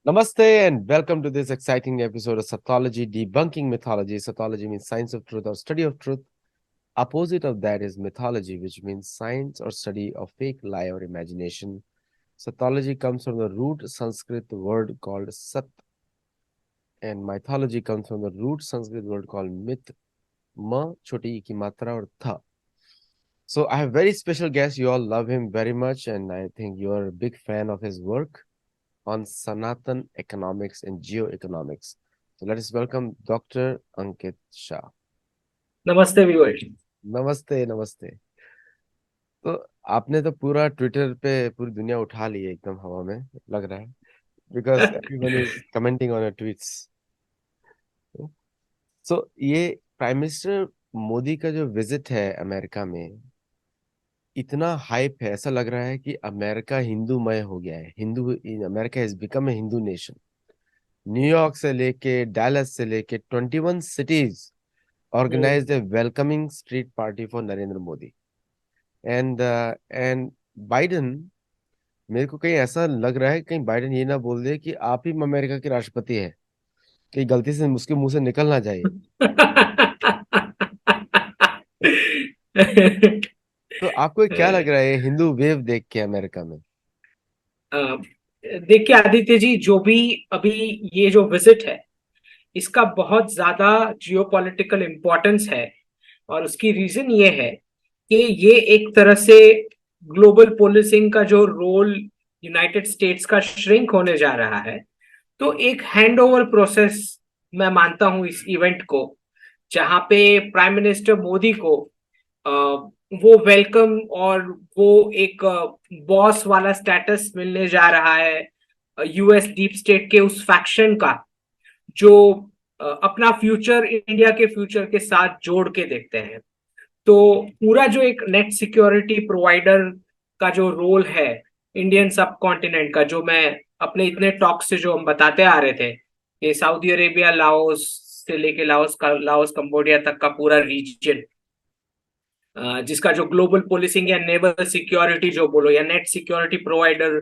Namaste and welcome to this exciting episode of Sathology Debunking Mythology. Sathology means science of truth or study of truth. Opposite of that is mythology, which means science or study of fake, lie, or imagination. Sathology comes from the root Sanskrit word called Sat, and mythology comes from the root Sanskrit word called myth, ma, choti ki matra or tha. So I have a very special guest. You all love him very much, and I think you are a big fan of his work on Sanatan economics and geoeconomics. So let us welcome Dr. Ankit Shah. नमस्ते viewers. नमस्ते नमस्ते। तो आपने तो पूरा Twitter पे पूरी दुनिया उठा ली है एकदम हवा में लग रहा है because everyone is commenting on your tweets. So ये प्राइम मिनिस्टर मोदी का जो विजिट है अमेरिका में इतना हाइप है, ऐसा लग रहा है कि अमेरिका हिंदूमय हो गया है। Hindu America is become a Hindu nation. New York से लेके डैलस से लेके 21 cities organized a welcoming street party for Narendra Modi and Biden. मेरे को कहीं ऐसा लग रहा है कहीं बाइडन ये ना बोल दे कि आप ही अमेरिका के राष्ट्रपति हैं, कहीं गलती से उसके मुंह से निकल ना जाए। तो आपको क्या लग रहा है हिंदू वेव देख के अमेरिका में? देखिए आदित्य जी, जो भी अभी ये जो विजिट है इसका बहुत ज्यादा जियोपॉलिटिकल इम्पोर्टेंस है। और उसकी रीजन ये है कि ये एक तरह से ग्लोबल पोलिसिंग का जो रोल यूनाइटेड स्टेट्स का श्रिंक होने जा रहा है। तो एक हैंडओवर प्रोसेस मैं मानता हूं इस इवेंट को, जहां पे प्राइम मिनिस्टर मोदी को वो वेलकम और वो एक बॉस वाला स्टेटस मिलने जा रहा है यूएस डीप स्टेट के उस फैक्शन का, जो अपना फ्यूचर इंडिया के फ्यूचर के साथ जोड़ के देखते हैं। तो पूरा जो एक नेट सिक्योरिटी प्रोवाइडर का जो रोल है इंडियन सब कॉन्टिनेंट का, जो मैं अपने इतने टॉक से जो हम बताते आ रहे थे कि सऊदी अरेबिया, लाओस से लेके लाओस कंबोडिया तक का पूरा रीजन, जिसका जो ग्लोबल पुलिसिंग या नेवल सिक्योरिटी जो बोलो या नेट सिक्योरिटी प्रोवाइडर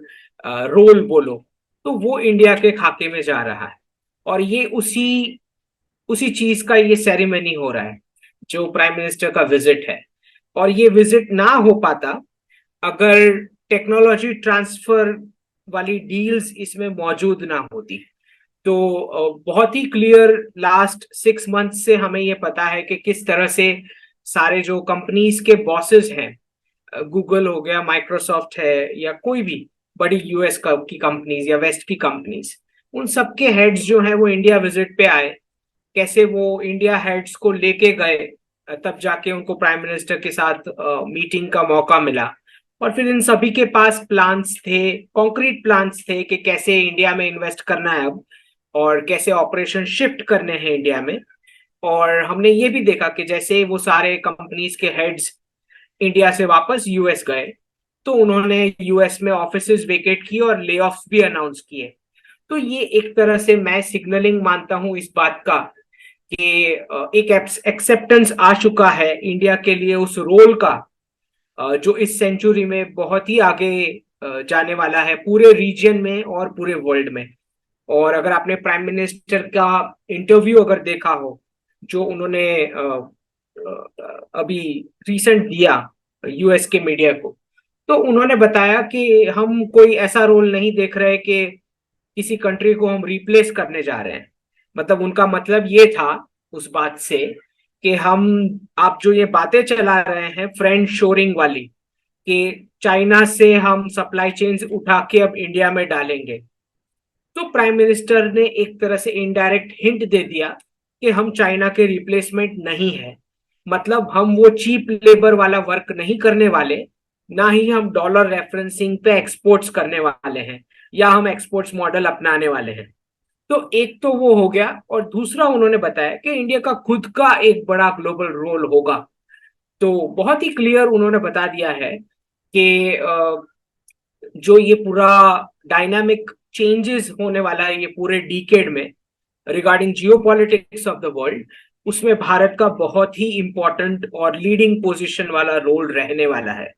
रोल बोलो, तो वो इंडिया के खाके में जा रहा है। और ये उसी उसी चीज का ये सेरेमनी हो रहा है जो प्राइम मिनिस्टर का विजिट है। और ये विजिट ना हो पाता अगर टेक्नोलॉजी ट्रांसफर वाली डील्स इसमें मौजूद ना होती। तो बहुत ही क्लियर लास्ट 6 मंथ से हमें ये पता है कि किस तरह से सारे जो कंपनीज के बॉसेस हैं, गूगल हो गया, माइक्रोसॉफ्ट है, या कोई भी बड़ी यूएस की कंपनीज या वेस्ट की कंपनीज, उन सबके हेड्स जो हैं वो इंडिया विजिट पे आए। कैसे वो इंडिया हेड्स को लेके गए, तब जाके उनको प्राइम मिनिस्टर के साथ मीटिंग का मौका मिला। और फिर इन सभी के पास प्लान्स थे, कॉन्क्रीट प्लान्स थे कि कैसे इंडिया में इन्वेस्ट करना है अब, और कैसे ऑपरेशन शिफ्ट करने हैं इंडिया में। और हमने ये भी देखा कि जैसे वो सारे कंपनीज के हेड्स इंडिया से वापस यूएस गए, तो उन्होंने यूएस में ऑफिसेज वेकेट किए और ले ऑफ भी अनाउंस किए। तो ये एक तरह से मैं सिग्नलिंग मानता हूं इस बात का कि एक एक्सेप्टेंस आ चुका है इंडिया के लिए उस रोल का, जो इस सेंचुरी में बहुत ही आगे जाने वाला है पूरे रीजन में और पूरे वर्ल्ड में। और अगर आपने प्राइम मिनिस्टर का इंटरव्यू अगर देखा हो जो उन्होंने अभी रिसेंट दिया यूएस के मीडिया को, तो उन्होंने बताया कि हम कोई ऐसा रोल नहीं देख रहे कि किसी कंट्री को हम रिप्लेस करने जा रहे हैं। मतलब उनका मतलब ये था उस बात से कि हम, आप जो ये बातें चला रहे हैं फ्रेंड शोरिंग वाली, कि चाइना से हम सप्लाई चेन उठा के अब इंडिया में डालेंगे, तो प्राइम मिनिस्टर ने एक तरह से इनडायरेक्ट हिंट दे दिया कि हम चाइना के रिप्लेसमेंट नहीं है। मतलब हम वो चीप लेबर वाला वर्क नहीं करने वाले, ना ही हम डॉलर रेफरेंसिंग पे एक्सपोर्ट्स करने वाले हैं, या हम एक्सपोर्ट्स मॉडल अपनाने वाले हैं। तो एक तो वो हो गया, और दूसरा उन्होंने बताया कि इंडिया का खुद का एक बड़ा ग्लोबल रोल होगा। तो बहुत ही क्लियर उन्होंने बता दिया है कि जो ये पूरा डायनामिक चेंजेस होने वाला है ये पूरे डिकेड में regarding Jio politics of the world, उसमें भारत का बहुत ही इंपॉर्टेंट और लीडिंग पोजीशन वाला रोल रहने वाला है।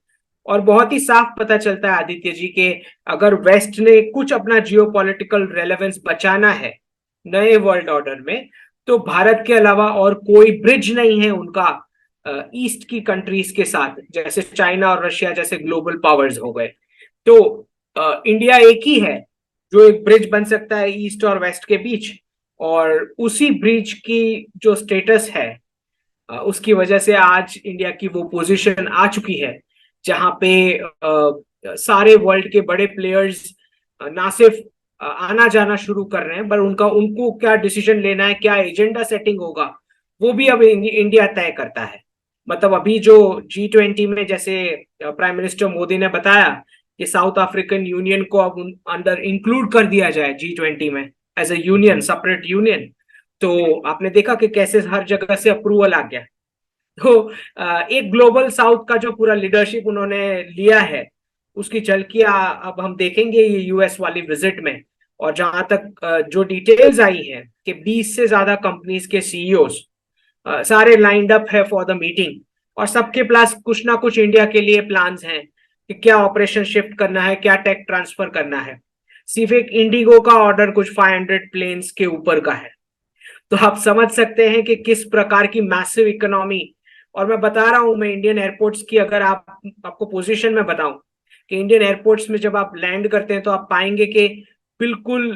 और बहुत ही साफ पता चलता है आदित्य जी के अगर वेस्ट ने कुछ अपना जियोपॉलिटिकल रेलेवेंस बचाना है नए वर्ल्ड ऑर्डर में, तो भारत के अलावा और कोई ब्रिज नहीं है उनका ईस्ट की कंट्रीज के साथ, जैसे चाइना और रशिया जैसे ग्लोबल पावर्स हो गए। तो इंडिया एक ही है जो एक ब्रिज बन सकता है ईस्ट और वेस्ट के बीच, और उसी ब्रिज की जो स्टेटस है उसकी वजह से आज इंडिया की वो पोजीशन आ चुकी है जहां पे सारे वर्ल्ड के बड़े प्लेयर्स ना सिर्फ आना जाना शुरू कर रहे हैं, पर उनको क्या डिसीजन लेना है, क्या एजेंडा सेटिंग होगा, वो भी अब इंडिया तय करता है। मतलब अभी जो G20 में जैसे प्राइम मिनिस्टर मोदी ने बताया कि साउथ अफ्रीकन यूनियन को अब अंदर इंक्लूड कर दिया जाए G20 में as a union, separate union, तो आपने देखा कि कैसे हर जगह से अप्रूवल आ गया। तो एक ग्लोबल साउथ का जो पूरा लीडरशिप उन्होंने लिया है उसकी झलकियां अब हम देखेंगे ये यूएस वाली विजिट में। और जहां तक जो डिटेल्स आई हैं कि 20 से ज्यादा कंपनीज के सीईओज सारे लाइंड अप है फॉर द मीटिंग, और सबके पास कुछ ना कुछ इंडिया के लिए प्लान्स हैं कि क्या ऑपरेशन शिफ्ट करना है, क्या टेक ट्रांसफर करना है। सिर्फ एक इंडिगो का ऑर्डर कुछ 500 प्लेन्स के ऊपर का है। तो आप समझ सकते हैं कि किस प्रकार की मैसिव इकोनॉमी। और मैं बता रहा हूं, मैं इंडियन एयरपोर्ट्स की अगर आपको पोजीशन में बताऊं कि इंडियन एयरपोर्ट्स में जब आप लैंड करते हैं तो आप पाएंगे कि बिल्कुल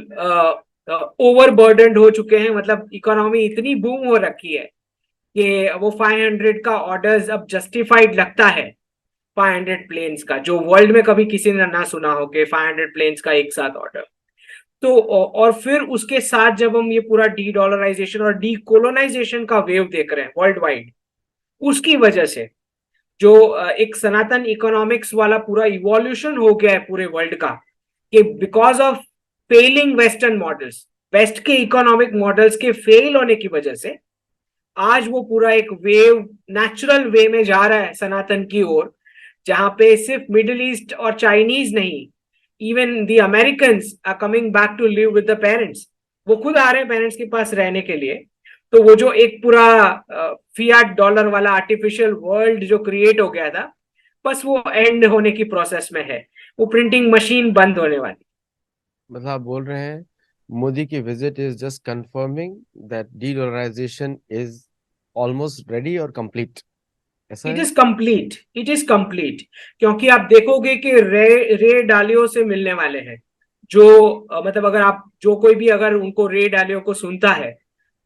ओवरबर्डनड हो चुके हैं। मतलब इकोनॉमी इतनी बूम हो रखी है कि वो 500 का ऑर्डर्स अब जस्टिफाइड लगता है। 500 प्लेन्स का, जो वर्ल्ड में कभी किसी ने ना सुना हो कि 500 प्लेन्स का एक साथ ऑर्डर। तो और फिर उसके साथ जब हम ये पूरा डी डॉलराइजेशन और डी कोलोनाइजेशन का वेव देख रहे हैं वर्ल्ड वाइड, उसकी वजह से जो एक सनातन इकोनॉमिक्स वाला पूरा इवोल्यूशन हो गया है पूरे वर्ल्ड का, कि because of failing western models, west के इकोनॉमिक मॉडल्स के फेल होने की वजह से आज वो पूरा एक वेव नेचुरल वे में जा रहा है सनातन की ओर, जहां पे सिर्फ मिडिल ईस्ट और चाइनीज नहीं, even the Americans are coming back to live with the parents. वो खुद आ रहे हैं पेरेंट्स के पास रहने के लिए। तो वो जो एक पूरा फियाट डॉलर वाला आर्टिफिशियल वर्ल्ड जो क्रिएट हो गया था, बस वो एंड होने की प्रोसेस में है। वो प्रिंटिंग मशीन बंद होने वाली। मतलब आप बोल रहे हैं मोदी की visit is just confirming that dedollarization is almost ready और कंप्लीट, ऐसा इट है? Is complete, it is complete. क्योंकि आप देखोगे कि रे डालियो से मिलने वाले हैं जो मतलब अगर आप जो कोई भी अगर उनको रे डालियो को सुनता है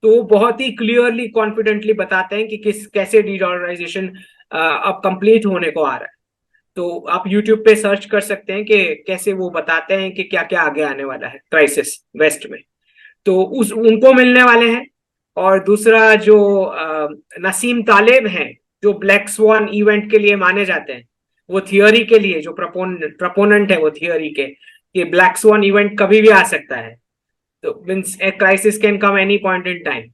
तो वो बहुत ही क्लियरली कॉन्फिडेंटली बताते हैं कि किस कैसे डीडॉलराइजेशन अब कंप्लीट होने को आ रहा है। तो आप यूट्यूब पे सर्च कर सकते हैं कि कैसे वो बताते हैं कि क्या क्या आगे आने वाला है क्राइसिस वेस्ट में। तो उस उनको मिलने वाले हैं। और दूसरा जो नसीम तालेब हैं, जो ब्लैक स्वान इवेंट के लिए माने जाते हैं, वो थियोरी के लिए जो प्रपोनेंट है वो थियोरी के कि ब्लैक स्वान इवेंट कभी भी आ सकता है, तो means a crisis can come any point in time.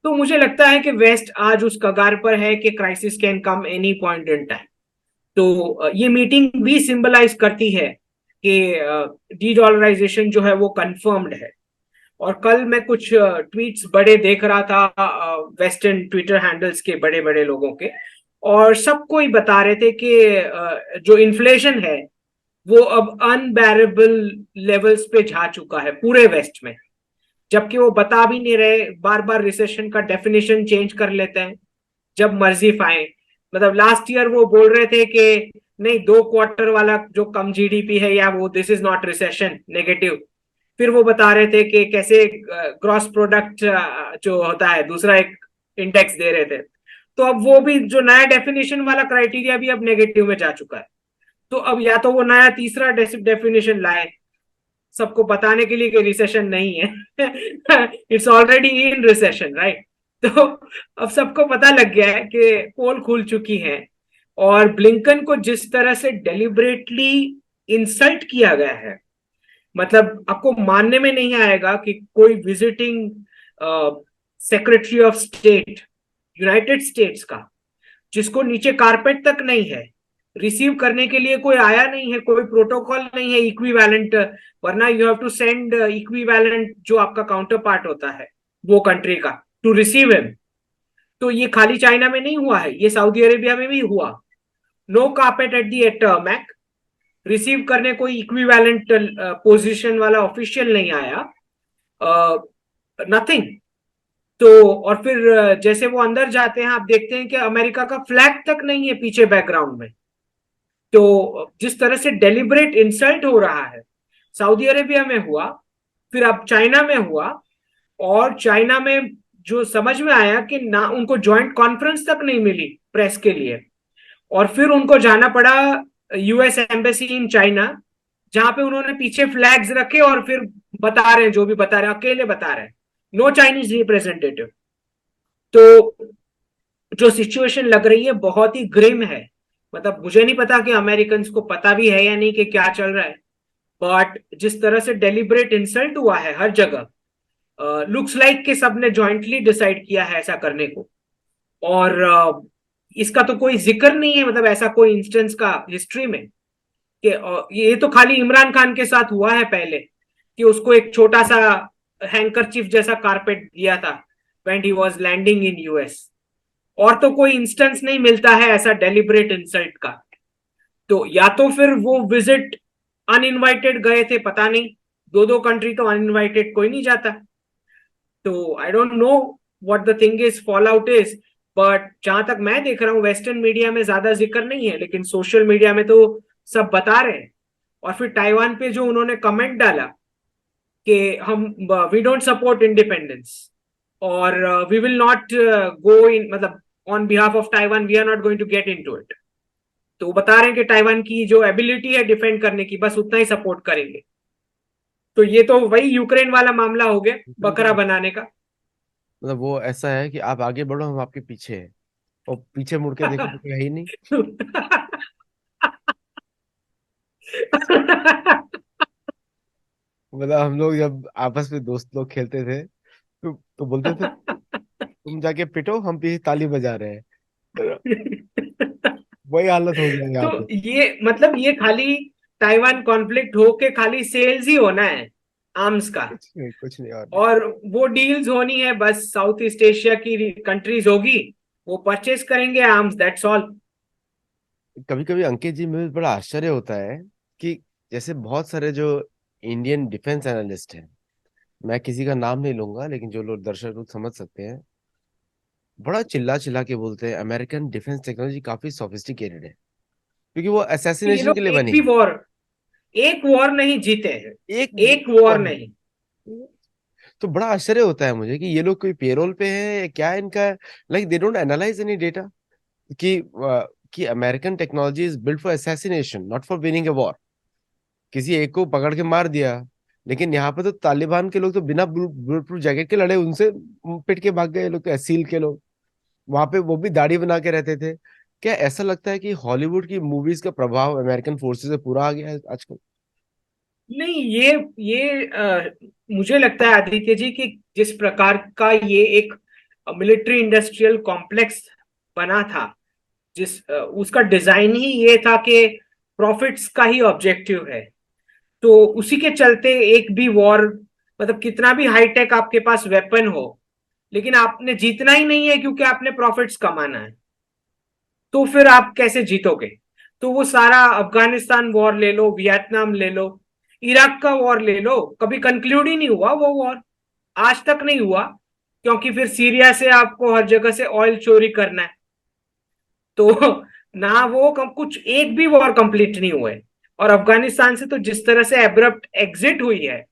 तो मुझे लगता है कि वेस्ट आज उस कगार पर है कि crisis can come any point in time. तो ये मीटिंग भी सिंबलाइज करती है कि डी डॉलराइजेशन जो है वो कंफर्म्ड है। और कल मैं कुछ ट्वीट्स बड़े देख रहा था वेस्टर्न ट्विटर हैंडल्स के बड़े बड़े लोगों के, और सबको ही बता रहे थे कि जो इन्फ्लेशन है वो अब अनबेरेबल लेवल्स पे जा चुका है पूरे वेस्ट में। जबकि वो बता भी नहीं रहे, बार बार रिसेशन का डेफिनेशन चेंज कर लेते हैं जब मर्जी पाए। मतलब लास्ट ईयर वो बोल रहे थे कि नहीं, 2 क्वार्टर वाला जो कम जीडीपी है या वो this is not recession, negative. फिर वो बता रहे थे कि कैसे ग्रॉस प्रोडक्ट जो होता है दूसरा एक इंडेक्स दे रहे थे। तो अब वो भी जो नया डेफिनेशन वाला क्राइटेरिया भी अब नेगेटिव में जा चुका है। तो अब या तो वो नया तीसरा डेफिनेशन लाए सबको बताने के लिए कि रिसेशन नहीं है it's already in recession, right. तो अब सबको पता लग गया है कि पोल खुल चुकी है। और ब्लिंकन को जिस तरह से डेलिबरेटली इंसल्ट किया गया है, मतलब आपको मानने में नहीं आएगा कि कोई visiting secretary of state United states का, जिसको नीचे कारपेट तक नहीं है, रिसीव करने के लिए कोई आया नहीं है, कोई प्रोटोकॉल नहीं है इक्विवेलेंट। वरना you have to send equivalent जो आपका काउंटर पार्ट होता है वो कंट्री का टू रिसीव हिम। तो ये खाली चाइना में नहीं हुआ है, ये सऊदी अरेबिया में भी हुआ। No carpet at the tarmac, receive करने कोई इक्विवेलेंट पोजीशन वाला ऑफिशियल नहीं आया, नथिंग। तो और फिर जैसे वो अंदर जाते हैं, आप देखते हैं कि अमेरिका का फ्लैग तक नहीं है पीछे बैकग्राउंड में। तो जिस तरह से डेलिबरेट इंसल्ट हो रहा है, सऊदी अरेबिया में हुआ, फिर अब चाइना में हुआ, और चाइना में जो समझ में आया कि ना उनको ज्वाइंट कॉन्फ्रेंस तक नहीं मिली प्रेस के लिए, और फिर उनको जाना पड़ा यूएस एम्बेसी इन चाइना, जहां पे उन्होंने पीछे फ्लैग्स रखे और फिर बता रहे हैं जो भी बता रहे हैं, अकेले बता रहे हैं, नो चाइनीज रिप्रेजेंटेटिव। तो जो सिचुएशन लग रही है बहुत ही ग्रिम है। मतलब मुझे नहीं पता कि अमेरिकन को पता भी है या नहीं कि क्या चल रहा है, बट जिस तरह से डेलिबरेट इंसल्ट हुआ है हर जगह, लुक्स लाइक कि सबने जॉइंटली डिसाइड किया है ऐसा करने को। और इसका तो कोई जिक्र नहीं है, मतलब ऐसा कोई इंस्टेंस का हिस्ट्री में कि ये तो खाली इमरान खान के साथ हुआ है पहले, कि उसको एक छोटा सा हैंकरचीफ जैसा कारपेट दिया था when he was landing in US. और तो कोई इंस्टेंस नहीं मिलता है ऐसा डेलिबरेट इंसल्ट का। तो या तो फिर वो विजिट अनइनवाइटेड गए थे, पता नहीं, दो दो कंट्री तो अनइनवाइटेड कोई नहीं जाता। तो I don't know what the thing is, fall out is, but जहां तक मैं देख रहा हूँ वेस्टर्न मीडिया में ज्यादा जिक्र नहीं है, लेकिन सोशल मीडिया में तो सब बता रहे हैं। और फिर ताइवान पे जो उन्होंने कमेंट डाला कि हम वी डोंट सपोर्ट इंडिपेंडेंस, और we will not go in, मतलब on behalf of Taiwan we are not going to get into it. तो वो बता रहे हैं कि ताइवान की जो एबिलिटी है डिफेंड करने की, बस उतना ही सपोर्ट करेंगे। तो ये तो वही यूक्रेन वाला मामला हो गया, बकरा बनाने का। मतलब वो ऐसा है कि आप आगे बढ़ो, हम आपके पीछे हैं, और पीछे मुड़ के देखो तो कोई है ही नहीं। मतलब हम लोग जब आपस में दोस्त लोग खेलते थे तो बोलते थे तुम जाके पिटो, हम पीछे ताली बजा रहे हैं। तो वही हालत हो गया यहाँ पे। तो ये मतलब ये खाली ताइवान कॉन्फ्लिक्ट हो के खाली सेल्स ही होना है आर्म्स का, कुछ नहीं और। और वो डील्स होनी है, बस साउथ ईस्ट एशिया की कंट्रीज होगी, वो परचेस करेंगे आर्म्स, दैट्स ऑल। कभी कभी अंकित जी में बड़ा आश्चर्य होता है कि जैसे बहुत सारे जो इंडियन डिफेंस एनालिस्ट हैं, मैं किसी का नाम नहीं लूंगा लेकिन जो लोग दर्शक लोग समझ सकते हैं, बड़ा चिल्ला चिल्ला के बोलते हैं अमेरिकन डिफेंस टेक्नोलॉजी काफी सोफिस्टिकेटेड है, क्योंकि वो ये असैसिनेशन के लोग लिए एक बनी भी है। वॉर, एक वॉर नहीं जीते हैं, एक एक वॉर और नहीं। तो बड़ा आश्चर्य होता है मुझे कि ये लोग कोई पेरोल पे है क्या इनका, like they don't analyse any data कि कि American technology is built for assassination not for winning a war. किसी एक को पकड़ के मार दिया, लेकिन यहाँ पे तो तालिबान के लोग तो बिना बुलेट प्रूफ जैकेट के लड़े, उनसे पिट के भाग गए ये लोग, तो एसील के लोग वहां पे वो भी दाढ़ी बना के रहते थे। क्या ऐसा लगता है कि हॉलीवुड की मूवीज का प्रभाव अमेरिकन फोर्सेस पे पूरा आ गया है आजकल? नहीं, ये मुझे लगता है आदित्य जी कि जिस प्रकार का ये एक मिलिट्री इंडस्ट्रियल कॉम्प्लेक्स बना था, उसका डिजाइन ही ये था कि प्रॉफिट्स का ही ऑब्जेक्टिव है। तो उसी के चलते एक भी वॉर, मतलब कितना भी हाईटेक आपके पास वेपन हो, लेकिन आपने जीतना ही नहीं है क्योंकि आपने प्रॉफिट्स कमाना है, तो फिर आप कैसे जीतोगे? तो वो सारा अफगानिस्तान वॉर ले लो, वियतनाम ले लो, इराक का वॉर ले लो, कभी कंक्लूड ही नहीं हुआ वो वॉर, आज तक नहीं हुआ, क्योंकि फिर सीरिया से आपको हर जगह से ऑयल चोरी करना है। तो ना वो कुछ एक भी वॉर कंप्लीट नहीं हुए। और अफगानिस्तान से तो जिस तरह से एब्रप्ट एग्जिट हुई है,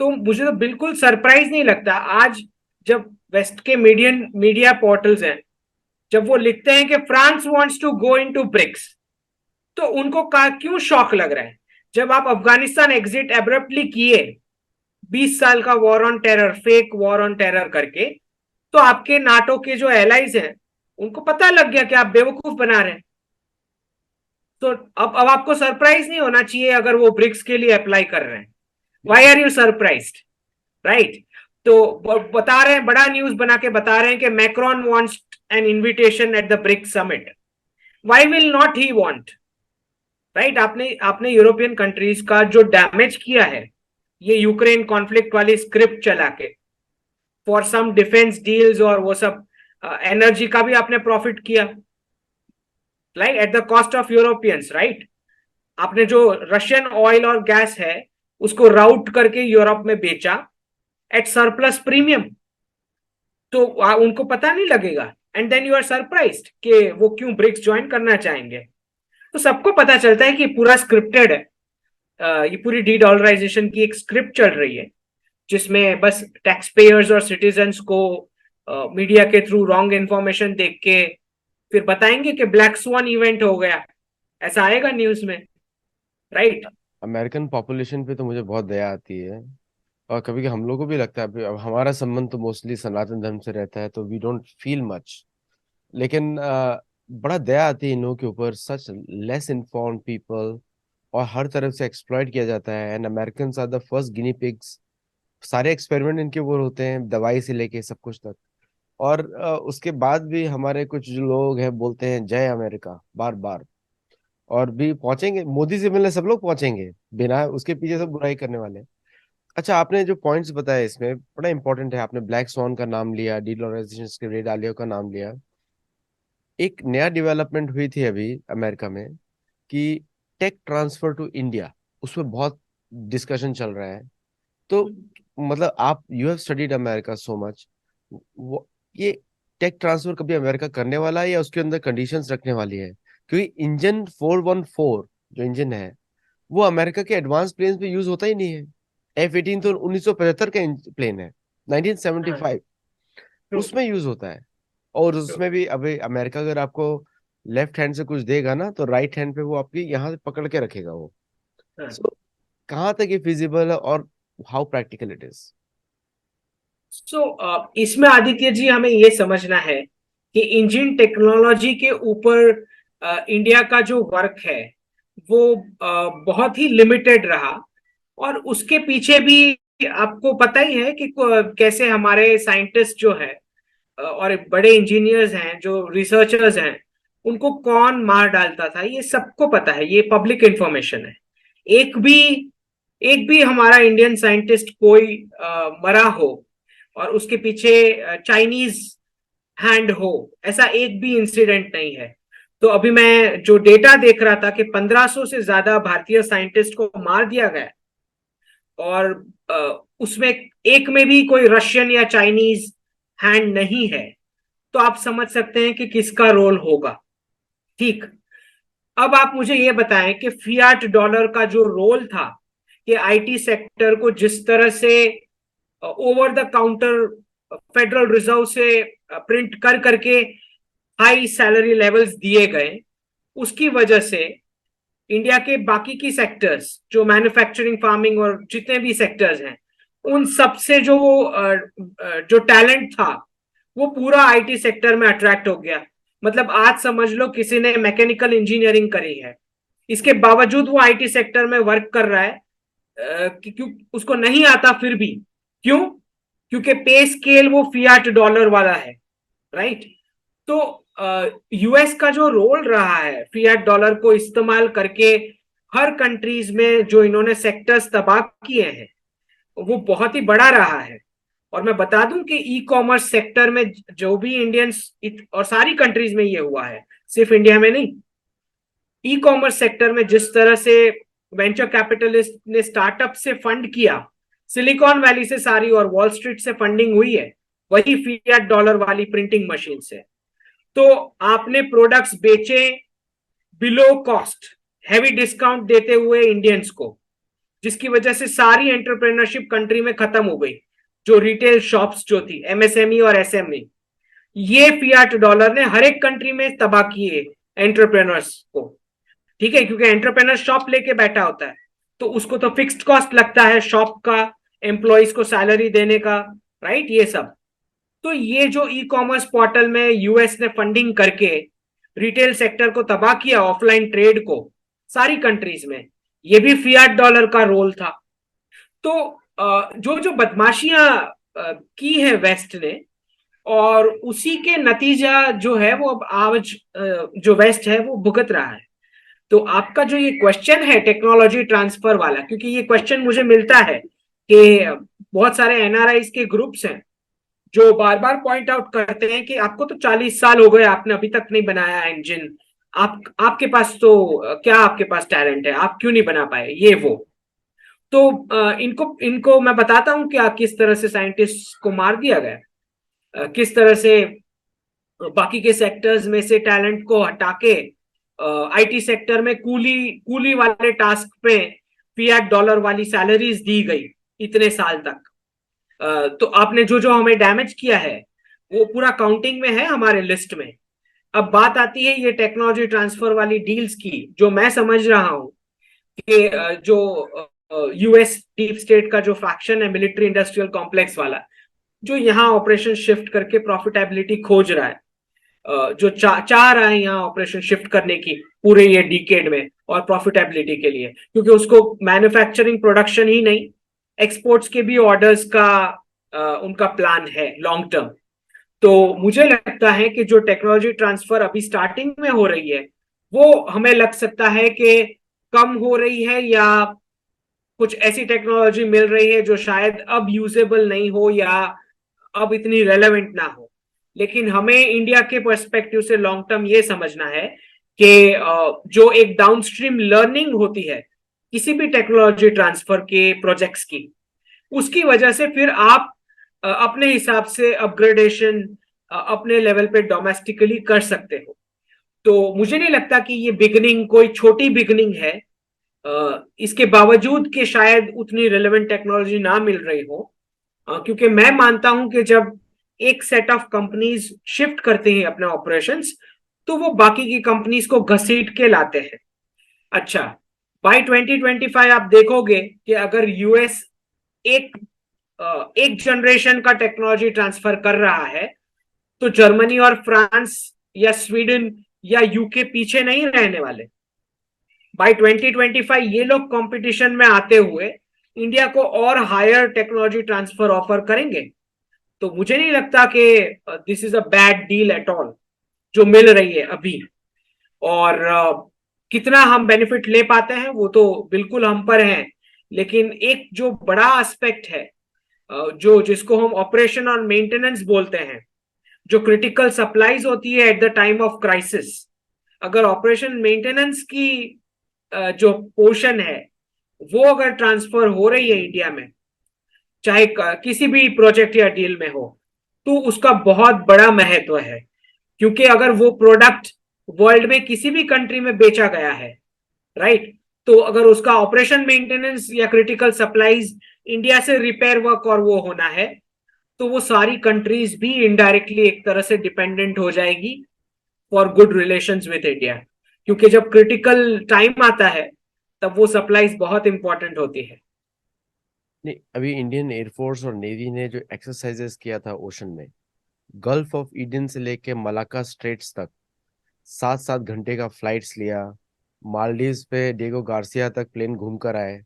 तो मुझे तो बिल्कुल सरप्राइज नहीं लगता आज जब वेस्ट के मीडियन मीडिया पोर्टल्स हैं, जब वो लिखते हैं कि France wants to go into BRICS, तो उनको क्यों शॉक लग रहा है? जब आप अफगानिस्तान एग्जिट एब्रप्टली किए, 20 साल का war on terror, fake war on terror करके, तो आपके नाटो के जो एलाइज हैं उनको पता लग गया कि आप बेवकूफ बना रहे हैं। तो अब आपको सरप्राइज नहीं होना चाहिए अगर वो ब्रिक्स के लिए अप्लाई कर रहे हैं। Why are you surprised, right? तो बता रहे हैं, बड़ा न्यूज बना के बता रहे हैं कि Macron wants an invitation at the BRICS summit. Why will not he want, right? आपने आपने यूरोपियन कंट्रीज का जो डैमेज किया है ये यूक्रेन कॉन्फ्लिक्ट वाली स्क्रिप्ट चला के, फॉर सम डिफेंस डील्स और वो सब, एनर्जी का भी आपने प्रॉफिट किया। Like at the cost of Europeans, right? आपने जो रशियन ऑयल और गैस है उसको राउट करके यूरोप में बेचा एट सरप्लस प्रीमियम, तो उनको पता नहीं लगेगा। And then you are surprised कि वो क्यों ब्रिक्स ज्वाइन करना चाहेंगे। तो सबको पता चलता है कि पूरा स्क्रिप्टेड है। ये पूरी डी डॉलराइजेशन की एक स्क्रिप्ट चल रही है जिसमें बस टैक्स पेयर्स और सिटीजन्स को मीडिया के थ्रू रॉन्ग इंफॉर्मेशन देख के फिर बताएंगे कि ब्लैक स्वान इवेंट हो गया, ऐसा आएगा न्यूज में, राइट? अमेरिकन पॉपुलेशन पे तो मुझे बहुत दया आती है, और कभी कभी हम लोग को भी लगता है, अब हमारा संबंध तो मोस्टली सनातन धर्म से रहता है, तो वी डोंट फील मच। लेकिन बड़ा दया आती है इन लोगों के ऊपर, सच लेस इन्फॉर्म्ड पीपल, और हर तरफ से एक्सप्लॉइट किया जाता है। And American are the first guinea pigs. सारे एक्सपेरिमेंट इनके ऊपर होते हैं, दवाई से लेके सब कुछ तक। और उसके बाद भी हमारे कुछ जो लोग हैं बोलते हैं जय अमेरिका बार बार, और भी पहुंचेंगे मोदी से मिलने, सब लोग पहुंचेंगे, बिना उसके पीछे सब बुराई करने वाले हैं। अच्छा, आपने जो पॉइंट्स बताए इसमें बड़ा इंपॉर्टेंट है। आपने ब्लैक स्वॉन का नाम लिया, डीडोलराइजेशन के रेड आलियो का नाम लिया। एक नया डेवलपमेंट हुई थी अभी अमेरिका में कि टेक ट्रांसफर टू इंडिया, उस पर बहुत डिस्कशन चल रहा है। तो मतलब आप, you have studied America so much, ये टेक ट्रांसफर कभी अमेरिका करने वाला है या उसके अंदर कंडीशंस रखने वाली है? क्योंकि इंजन 414 जो इंजन है वो अमेरिका के एडवांस प्लेन पे यूज होता ही नहीं है। F-18 तो 1975 का प्लेन है, हाँ, 1975 ट्रू, उसमें यूज होता है। और ट्रू। उसमें भी अभी अमेरिका अगर आपको लेफ्ट हैंड से कुछ देगा ना, तो राइट हैंड पे वो आपकी यहाँ से पकड़ के रखेगा वो। हाँ। सो कहाँ तक ये फिजिबल है, और हाउ प्रैक्टिकल इट इज? इसमें आदित्य जी हमें ये समझना है कि इंजन टेक्नोलॉजी के ऊपर इंडिया का जो वर्क है वो बहुत ही लिमिटेड रहा। और उसके पीछे भी आपको पता ही है कि कैसे हमारे साइंटिस्ट जो है और बड़े इंजीनियर्स हैं, जो रिसर्चर्स हैं, उनको कौन मार डालता था, ये सबको पता है, ये पब्लिक इंफॉर्मेशन है। एक भी एक भी हमारा इंडियन साइंटिस्ट कोई मरा हो और उसके पीछे चाइनीज हैंड हो, ऐसा एक भी इंसिडेंट नहीं है। तो अभी मैं जो डेटा देख रहा था कि 1500 से ज्यादा भारतीय साइंटिस्ट को मार दिया गया, और उसमें एक में भी कोई रशियन या चाइनीज हैंड नहीं है। तो आप समझ सकते हैं कि किसका रोल होगा। ठीक। अब आप मुझे ये बताएं कि फियाट डॉलर का जो रोल था कि आईटी सेक्टर को जिस तरह से over the counter federal reserve से प्रिंट कर करके हाई सैलरी लेवल्स दिए गए, उसकी वजह से इंडिया के बाकी की सेक्टर्स जो मैन्युफैक्चरिंग, फार्मिंग और जितने भी सेक्टर्स हैं, उन सब से जो टैलेंट था वो पूरा आईटी सेक्टर में अट्रैक्ट हो गया। मतलब आज समझ लो किसी ने मैकेनिकल इंजीनियरिंग करी है, इसके बावजूद वो आईटी सेक्टर में वर्क कर रहा है। क्यों उसको नहीं आता फिर भी? क्यों? क्योंकि पे स्केल वो फियाट डॉलर वाला है, राइट? तो यूएस का जो रोल रहा है फियाट डॉलर को इस्तेमाल करके हर कंट्रीज में जो इन्होंने सेक्टर्स तबाह किए हैं, वो बहुत ही बड़ा रहा है। और मैं बता दूं कि ई कॉमर्स सेक्टर में जो भी इंडियंस, और सारी कंट्रीज में ये हुआ है, सिर्फ इंडिया में नहीं, ई कॉमर्स सेक्टर में जिस तरह से वेंचर कैपिटलिस्ट ने स्टार्टअप से फंड किया, सिलिकॉन वैली से सारी और वॉल स्ट्रीट से फंडिंग हुई है, वही फियाट डॉलर वाली प्रिंटिंग मशीन से। तो आपने प्रोडक्ट्स बेचे बिलो कॉस्ट, हैवी डिस्काउंट देते हुए इंडियंस को, जिसकी वजह से सारी एंटरप्रेन्योरशिप कंट्री में खत्म हो गई। जो रिटेल शॉप्स जो थी, एमएसएमई और एसएमई, ये फियाट डॉलर ने हर एक कंट्री में तबाह किए एंटरप्रेन्योर्स को। ठीक है, क्योंकि एंटरप्रेन्योर शॉप लेके बैठा होता है तो उसको तो फिक्स्ड कॉस्ट लगता है शॉप का, एम्प्लॉयज को सैलरी देने का, राइट, ये सब। तो ये जो ई कॉमर्स पोर्टल में यूएस ने फंडिंग करके रिटेल सेक्टर को तबाह किया, ऑफलाइन ट्रेड को सारी कंट्रीज में, ये भी फियाट डॉलर का रोल था। तो जो जो बदमाशियां की है वेस्ट ने, और उसी के नतीजा जो है वो अब आज जो वेस्ट है वो भुगत रहा है। तो आपका जो ये क्वेश्चन है टेक्नोलॉजी ट्रांसफर वाला, क्योंकि ये क्वेश्चन मुझे मिलता है कि बहुत सारे एनआरआईज के ग्रुप्स हैं जो बार बार पॉइंट आउट करते हैं कि आपको तो 40 साल हो गए, आपने अभी तक नहीं बनाया इंजन, आपके पास तो क्या आपके पास टैलेंट है, आप क्यों नहीं बना पाए ये वो। तो इनको इनको मैं बताता हूँ कि किस तरह से साइंटिस्ट को मार दिया गया, किस तरह से बाकी के सेक्टर्स में से टैलेंट को हटा के आईटी सेक्टर में कूली कूली वाले टास्क पे फिएट डॉलर वाली सैलरीज दी गई इतने साल तक। तो आपने जो जो हमें डैमेज किया है वो पूरा काउंटिंग में है हमारे लिस्ट में। अब बात आती है ये टेक्नोलॉजी ट्रांसफर वाली डील्स की, जो मैं समझ रहा हूं कि जो यूएस डीप स्टेट का जो फैक्शन है मिलिट्री इंडस्ट्रियल कॉम्प्लेक्स वाला, जो यहाँ ऑपरेशन शिफ्ट करके प्रॉफिटेबिलिटी खोज रहा है, जो चाह रहा है यहाँ ऑपरेशन शिफ्ट करने की पूरे ये डिकेड में और प्रॉफिटेबिलिटी के लिए, क्योंकि उसको मैन्युफैक्चरिंग प्रोडक्शन ही नहीं, एक्सपोर्ट्स के भी ऑर्डर्स का उनका प्लान है लॉन्ग टर्म। तो मुझे लगता है कि जो टेक्नोलॉजी ट्रांसफर अभी स्टार्टिंग में हो रही है वो हमें लग सकता है कि कम हो रही है, या कुछ ऐसी टेक्नोलॉजी मिल रही है जो शायद अब यूजेबल नहीं हो या अब इतनी रेलेवेंट ना हो। लेकिन हमें इंडिया के पर्सपेक्टिव से लॉन्ग टर्म ये समझना है कि जो एक डाउनस्ट्रीम लर्निंग होती है किसी भी टेक्नोलॉजी ट्रांसफर के प्रोजेक्ट्स की, उसकी वजह से फिर आप अपने हिसाब से अपग्रेडेशन अपने लेवल पे डोमेस्टिकली कर सकते हो। तो मुझे नहीं लगता कि ये बिगनिंग कोई छोटी बिगनिंग है, इसके बावजूद कि शायद उतनी रिलेवेंट टेक्नोलॉजी ना मिल रही हो। क्योंकि मैं मानता हूं कि जब एक सेट ऑफ कंपनीज शिफ्ट करते हैं अपने ऑपरेशंस, तो वो बाकी की कंपनीज को घसीट के लाते हैं। अच्छा, बाय 2025 आप देखोगे कि अगर यूएस एक एक जनरेशन का टेक्नोलॉजी ट्रांसफर कर रहा है, तो जर्मनी और फ्रांस या स्वीडन या यूके पीछे नहीं रहने वाले। बाय 2025 ये लोग कंपटीशन में आते हुए इंडिया को और हायर टेक्नोलॉजी ट्रांसफर ऑफर करेंगे। तो मुझे नहीं लगता कि this is a bad deal at all जो मिल रही है अभी। और कितना हम बेनिफिट ले पाते हैं वो तो बिल्कुल हम पर है। लेकिन एक जो बड़ा एस्पेक्ट है, जो जिसको हम ऑपरेशन और मेंटेनेंस बोलते हैं, जो क्रिटिकल सप्लाईज होती है at the time of crisis, अगर ऑपरेशन मेंटेनेंस की जो पोर्शन है वो अगर ट्रांसफर हो रही है इंडिया में, चाहे किसी भी प्रोजेक्ट या डील में हो, तो उसका बहुत बड़ा महत्व है। क्योंकि अगर वो प्रोडक्ट वर्ल्ड में किसी भी कंट्री में बेचा गया है, राइट, तो अगर उसका ऑपरेशन मेंटेनेंस या क्रिटिकल सप्लाईज इंडिया से रिपेयर वर्क और वो होना है, तो वो सारी कंट्रीज भी इनडायरेक्टली एक तरह से डिपेंडेंट हो जाएगी for good relations with India. क्योंकि जब क्रिटिकल टाइम आता है तब वो सप्लाईज बहुत इंपॉर्टेंट होती है। नहीं, अभी इंडियन एयरफोर्स और नेवी ने जो एक्सरसाइजेस किया था ओशन में, गल्फ ऑफ ईडन से लेके मलाका स्ट्रेट्स तक 7-7 घंटे का फ्लाइट्स लिया, मालदीव्स पे डेगो गार्सिया तक प्लेन घूम कर आए,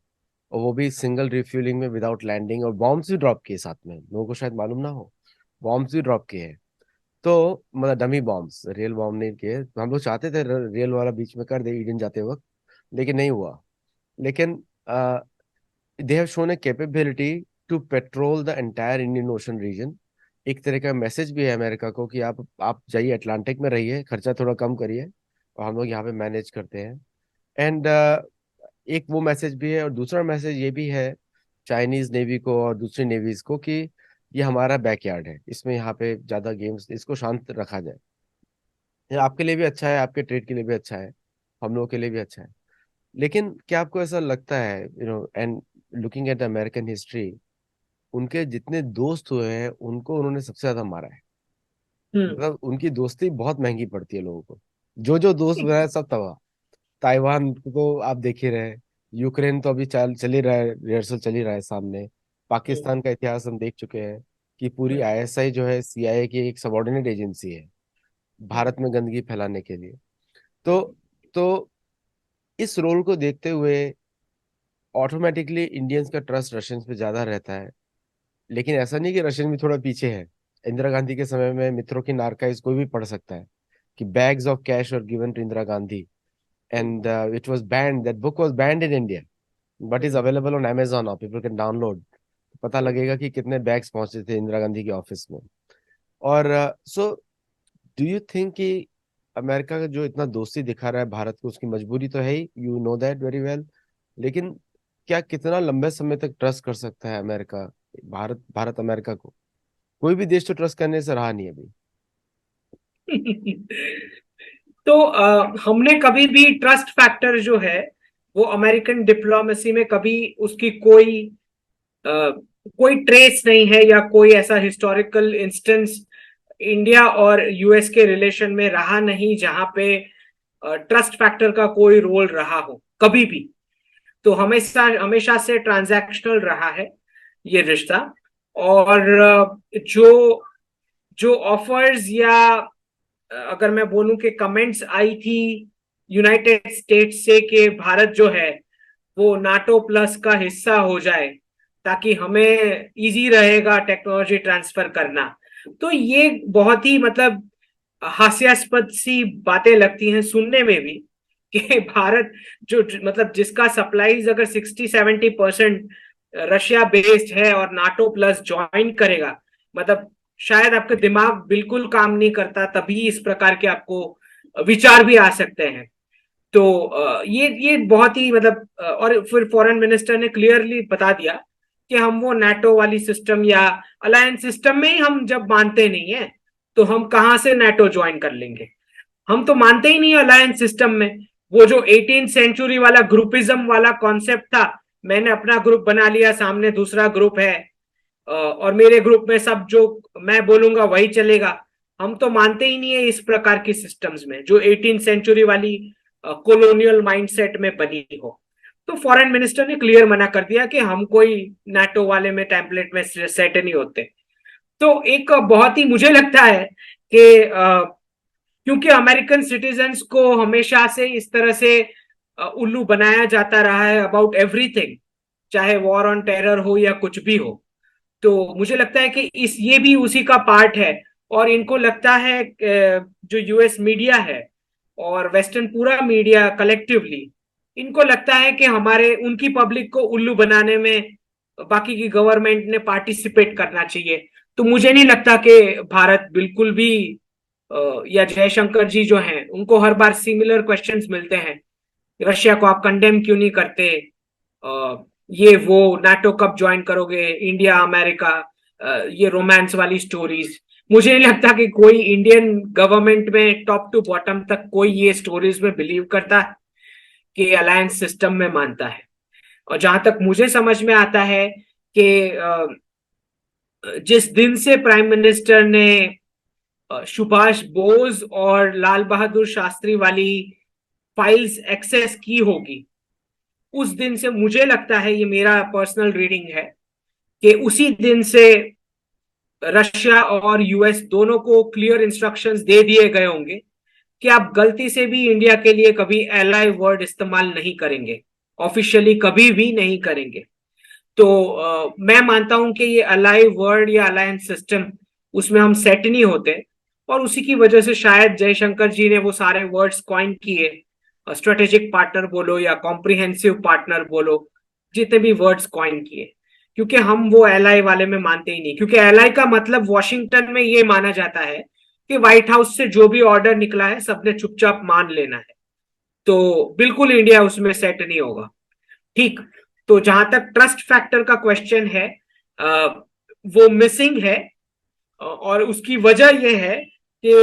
और वो भी सिंगल रिफ्यूलिंग में विदाउट लैंडिंग, और बॉम्ब्स भी ड्रॉप किए साथ में, लोगों को शायद मालूम ना हो, बॉम्ब्स भी ड्रॉप किए हैं। तो मतलब डमी बॉम्ब्स, रियल बॉम्ब नहीं किए। हम लोग चाहते थे रियल वाला बीच में कर दे ईडन जाते वक्त, लेकिन नहीं हुआ। लेकिन they have shown a capability to patrol the entire Indian ocean region. एक तरह का मैसेज भी है अमेरिका को कि आप जाइए अटलांटिक में रहिए, खर्चा थोड़ा कम करिए, और हम लोग यहाँ पे मैनेज करते हैं। एंड एक वो मैसेज भी है, और दूसरा मैसेज ये भी है चाइनीज नेवी को और दूसरी नेवीज को कि ये हमारा बैकयार्ड है, इसमें यहाँ पे ज्यादा गेम्स, इसको शांत रखा जाए। ये आपके लिए भी अच्छा है, आपके ट्रेड के लिए भी अच्छा है, हम लोगों के लिए भी अच्छा है। लेकिन क्या आपको ऐसा लगता है, and looking at American history, उनके जितने दोस्त हुए हैं उनको उन्होंने सबसे ज्यादा मारा है। हम्म। मतलब उनकी दोस्ती बहुत महंगी पड़ती है लोगों को, जो जो दोस्त बनाए सब तबाह। ताइवान को आप देख ही रहे, यूक्रेन तो अभी चल ही रहा है, रिहर्सल चल ही रहा है सामने। हम्म। पाकिस्तान का इतिहास हम देख चुके हैं कि पूरी हम्म। आईएसआई जो है सीआईए की एक सबॉर्डिनेट एजेंसी है भारत में गंदगी फैलाने के लिए। तो हम्म। तो इस रोल को देखते हुए ऑटोमेटिकली इंडियंस का ट्रस्ट रशियंस पे ज्यादा रहता है। लेकिन ऐसा नहीं कि रशियन भी थोड़ा पीछे है। इंदिरा गांधी के समय में मित्रों की नारकाइज कोई भी पढ़ सकता है कि बैग्स ऑफ कैश और given to Indira Gandhi, and it was banned, that book was banned in India, but is hmm. Available on Amazon now, people can download. पता हम्म। लगेगा कि कितने बैग्स पहुंचे थे इंदिरा गांधी के ऑफिस में। और सो डू यू थिंक कि अमेरिका का जो इतना दोस्ती दिखा रहा है भारत को, उसकी मजबूरी तो है ही, you know that very well. लेकिन क्या कितना लंबे समय तक ट्रस्ट कर सकता है अमेरिका, भारत अमेरिका को? कोई भी देश तो ट्रस्ट करने से रहा नहीं अभी। तो हमने कभी भी ट्रस्ट फैक्टर जो है वो अमेरिकन डिप्लोमेसी में कभी उसकी कोई ट्रेस नहीं है, या कोई ऐसा हिस्टोरिकल इंस्टेंस इंडिया और यूएस के रिलेशन में रहा नहीं जहां पे ट्रस्ट फैक्टर का कोई रोल रहा हो कभी भी। तो हमेशा हमेशा से ट्रांजैक्शनल रहा है ये रिश्ता। और जो जो ऑफर्स या अगर मैं बोलूं कि कमेंट्स आई थी यूनाइटेड स्टेट्स से कि भारत जो है वो नाटो प्लस का हिस्सा हो जाए ताकि हमें इजी रहेगा टेक्नोलॉजी ट्रांसफर करना, तो ये बहुत ही मतलब हास्यास्पद सी बातें लगती हैं सुनने में भी कि भारत जो मतलब जिसका सप्लाईज अगर 60-70% रशिया बेस्ड है और नाटो प्लस ज्वाइन करेगा, मतलब शायद आपका दिमाग बिल्कुल काम नहीं करता तभी इस प्रकार के आपको विचार भी आ सकते हैं। तो ये बहुत ही मतलब और फिर फॉरेन मिनिस्टर ने क्लियरली बता दिया कि हम वो नाटो वाली सिस्टम या अलायंस सिस्टम में ही हम जब मानते नहीं है तो हम कहां से नाटो ज्वाइन कर लेंगे। हम तो मानते ही नहीं अलायंस सिस्टम में। वो जो 18th सेंचुरी वाला ग्रुपिज्म वाला कॉन्सेप्ट था, मैंने अपना ग्रुप बना लिया, सामने दूसरा ग्रुप है और मेरे ग्रुप में सब जो मैं बोलूंगा वही चलेगा। हम तो मानते ही नहीं है इस प्रकार की सिस्टम्स में जो 18th सेंचुरी वाली कॉलोनियल माइंडसेट में बनी हो। तो फॉरेन मिनिस्टर ने क्लियर मना कर दिया कि हम कोई नाटो वाले में टेम्पलेट में सेट नहीं होते। तो एक बहुत ही मुझे लगता है कि क्योंकि अमेरिकन सिटीजन्स को हमेशा से इस तरह से उल्लू बनाया जाता रहा है अबाउट एवरीथिंग, चाहे वॉर ऑन टेरर हो या कुछ भी हो। तो मुझे लगता है कि इस ये भी उसी का पार्ट है। और इनको लगता है जो यूएस मीडिया है और वेस्टर्न पूरा मीडिया कलेक्टिवली, इनको लगता है कि हमारे उनकी पब्लिक को उल्लू बनाने में बाकी की गवर्नमेंट ने पार्टिसिपेट करना चाहिए। तो मुझे नहीं लगता कि भारत बिल्कुल भी या जयशंकर जी जो हैं उनको हर बार सिमिलर क्वेश्चंस मिलते हैं, रशिया को आप कंडेम क्यों नहीं करते, ये वो नाटो कब ज्वाइन करोगे, इंडिया अमेरिका, ये रोमांस वाली स्टोरीज। मुझे नहीं लगता कि कोई इंडियन गवर्नमेंट में टॉप टू बॉटम तक कोई ये स्टोरीज में बिलीव करता है कि अलायंस सिस्टम में मानता है। और जहां तक मुझे समझ में आता है कि जिस दिन से प्राइम मिनिस्टर ने सुभाष बोस और लाल बहादुर शास्त्री वाली फाइल्स एक्सेस की होगी, उस दिन से मुझे लगता है, ये मेरा पर्सनल रीडिंग है, कि उसी दिन से रशिया और यूएस दोनों को क्लियर इंस्ट्रक्शंस दे दिए गए होंगे कि आप गलती से भी इंडिया के लिए कभी एलाई वर्ड इस्तेमाल नहीं करेंगे, ऑफिशियली कभी भी नहीं करेंगे। तो मैं मानता हूं कि ये अलाई वर्ड या अलायंस सिस्टम उसमें हम सेट नहीं होते, और उसी की वजह से शायद जयशंकर जी ने वो सारे वर्ड्स कॉइन किए, स्ट्रेटेजिक पार्टनर बोलो या कॉम्प्रिहेंसिव पार्टनर बोलो, जितने भी वर्ड्स कॉइन किए, क्योंकि हम वो एलाई वाले में मानते ही नहीं। क्योंकि एलाई का मतलब वॉशिंगटन में ये माना जाता है कि व्हाइट हाउस से जो भी ऑर्डर निकला है सबने चुपचाप मान लेना है। तो बिल्कुल इंडिया उसमें सेट नहीं होगा। ठीक। तो जहां तक ट्रस्ट फैक्टर का क्वेश्चन है, वो मिसिंग है। और उसकी वजह यह है कि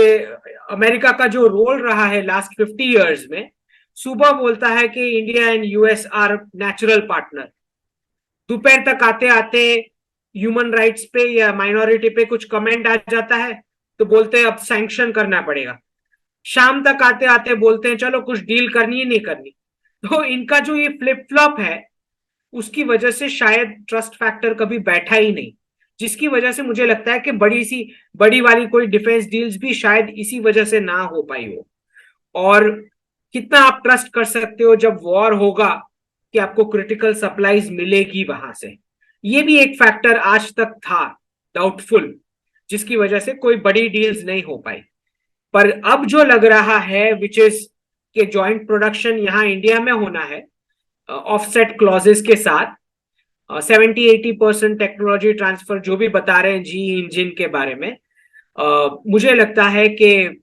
अमेरिका का जो रोल रहा है लास्ट 50 years में, सुबह बोलता है कि India and US are natural partner, दोपहर तक आते आते ह्यूमन राइट्स पे या माइनॉरिटी पे कुछ कमेंट आ जाता है तो बोलते हैं अब सैंक्शन करना पड़ेगा, शाम तक आते आते बोलते हैं चलो कुछ डील करनी है नहीं करनी। तो इनका जो ये फ्लिप फ्लॉप है उसकी वजह से शायद ट्रस्ट फैक्टर कभी बैठा ही नहीं, जिसकी वजह से मुझे लगता है कि बड़ी वाली कोई डिफेंस डील्स भी शायद इसी वजह से ना हो पाई हो। और कितना आप ट्रस्ट कर सकते हो जब वॉर होगा कि आपको क्रिटिकल सप्लाईज मिलेगी वहां से, ये भी एक फैक्टर आज तक था डाउटफुल, जिसकी वजह से कोई बड़ी डील्स नहीं हो पाई। पर अब जो लग रहा है विच इज के जॉइंट प्रोडक्शन यहाँ इंडिया में होना है ऑफसेट क्लॉजेस के साथ, 70-80% टेक्नोलॉजी ट्रांसफर जो भी बता रहे हैं जी इंजन के बारे में, मुझे लगता है कि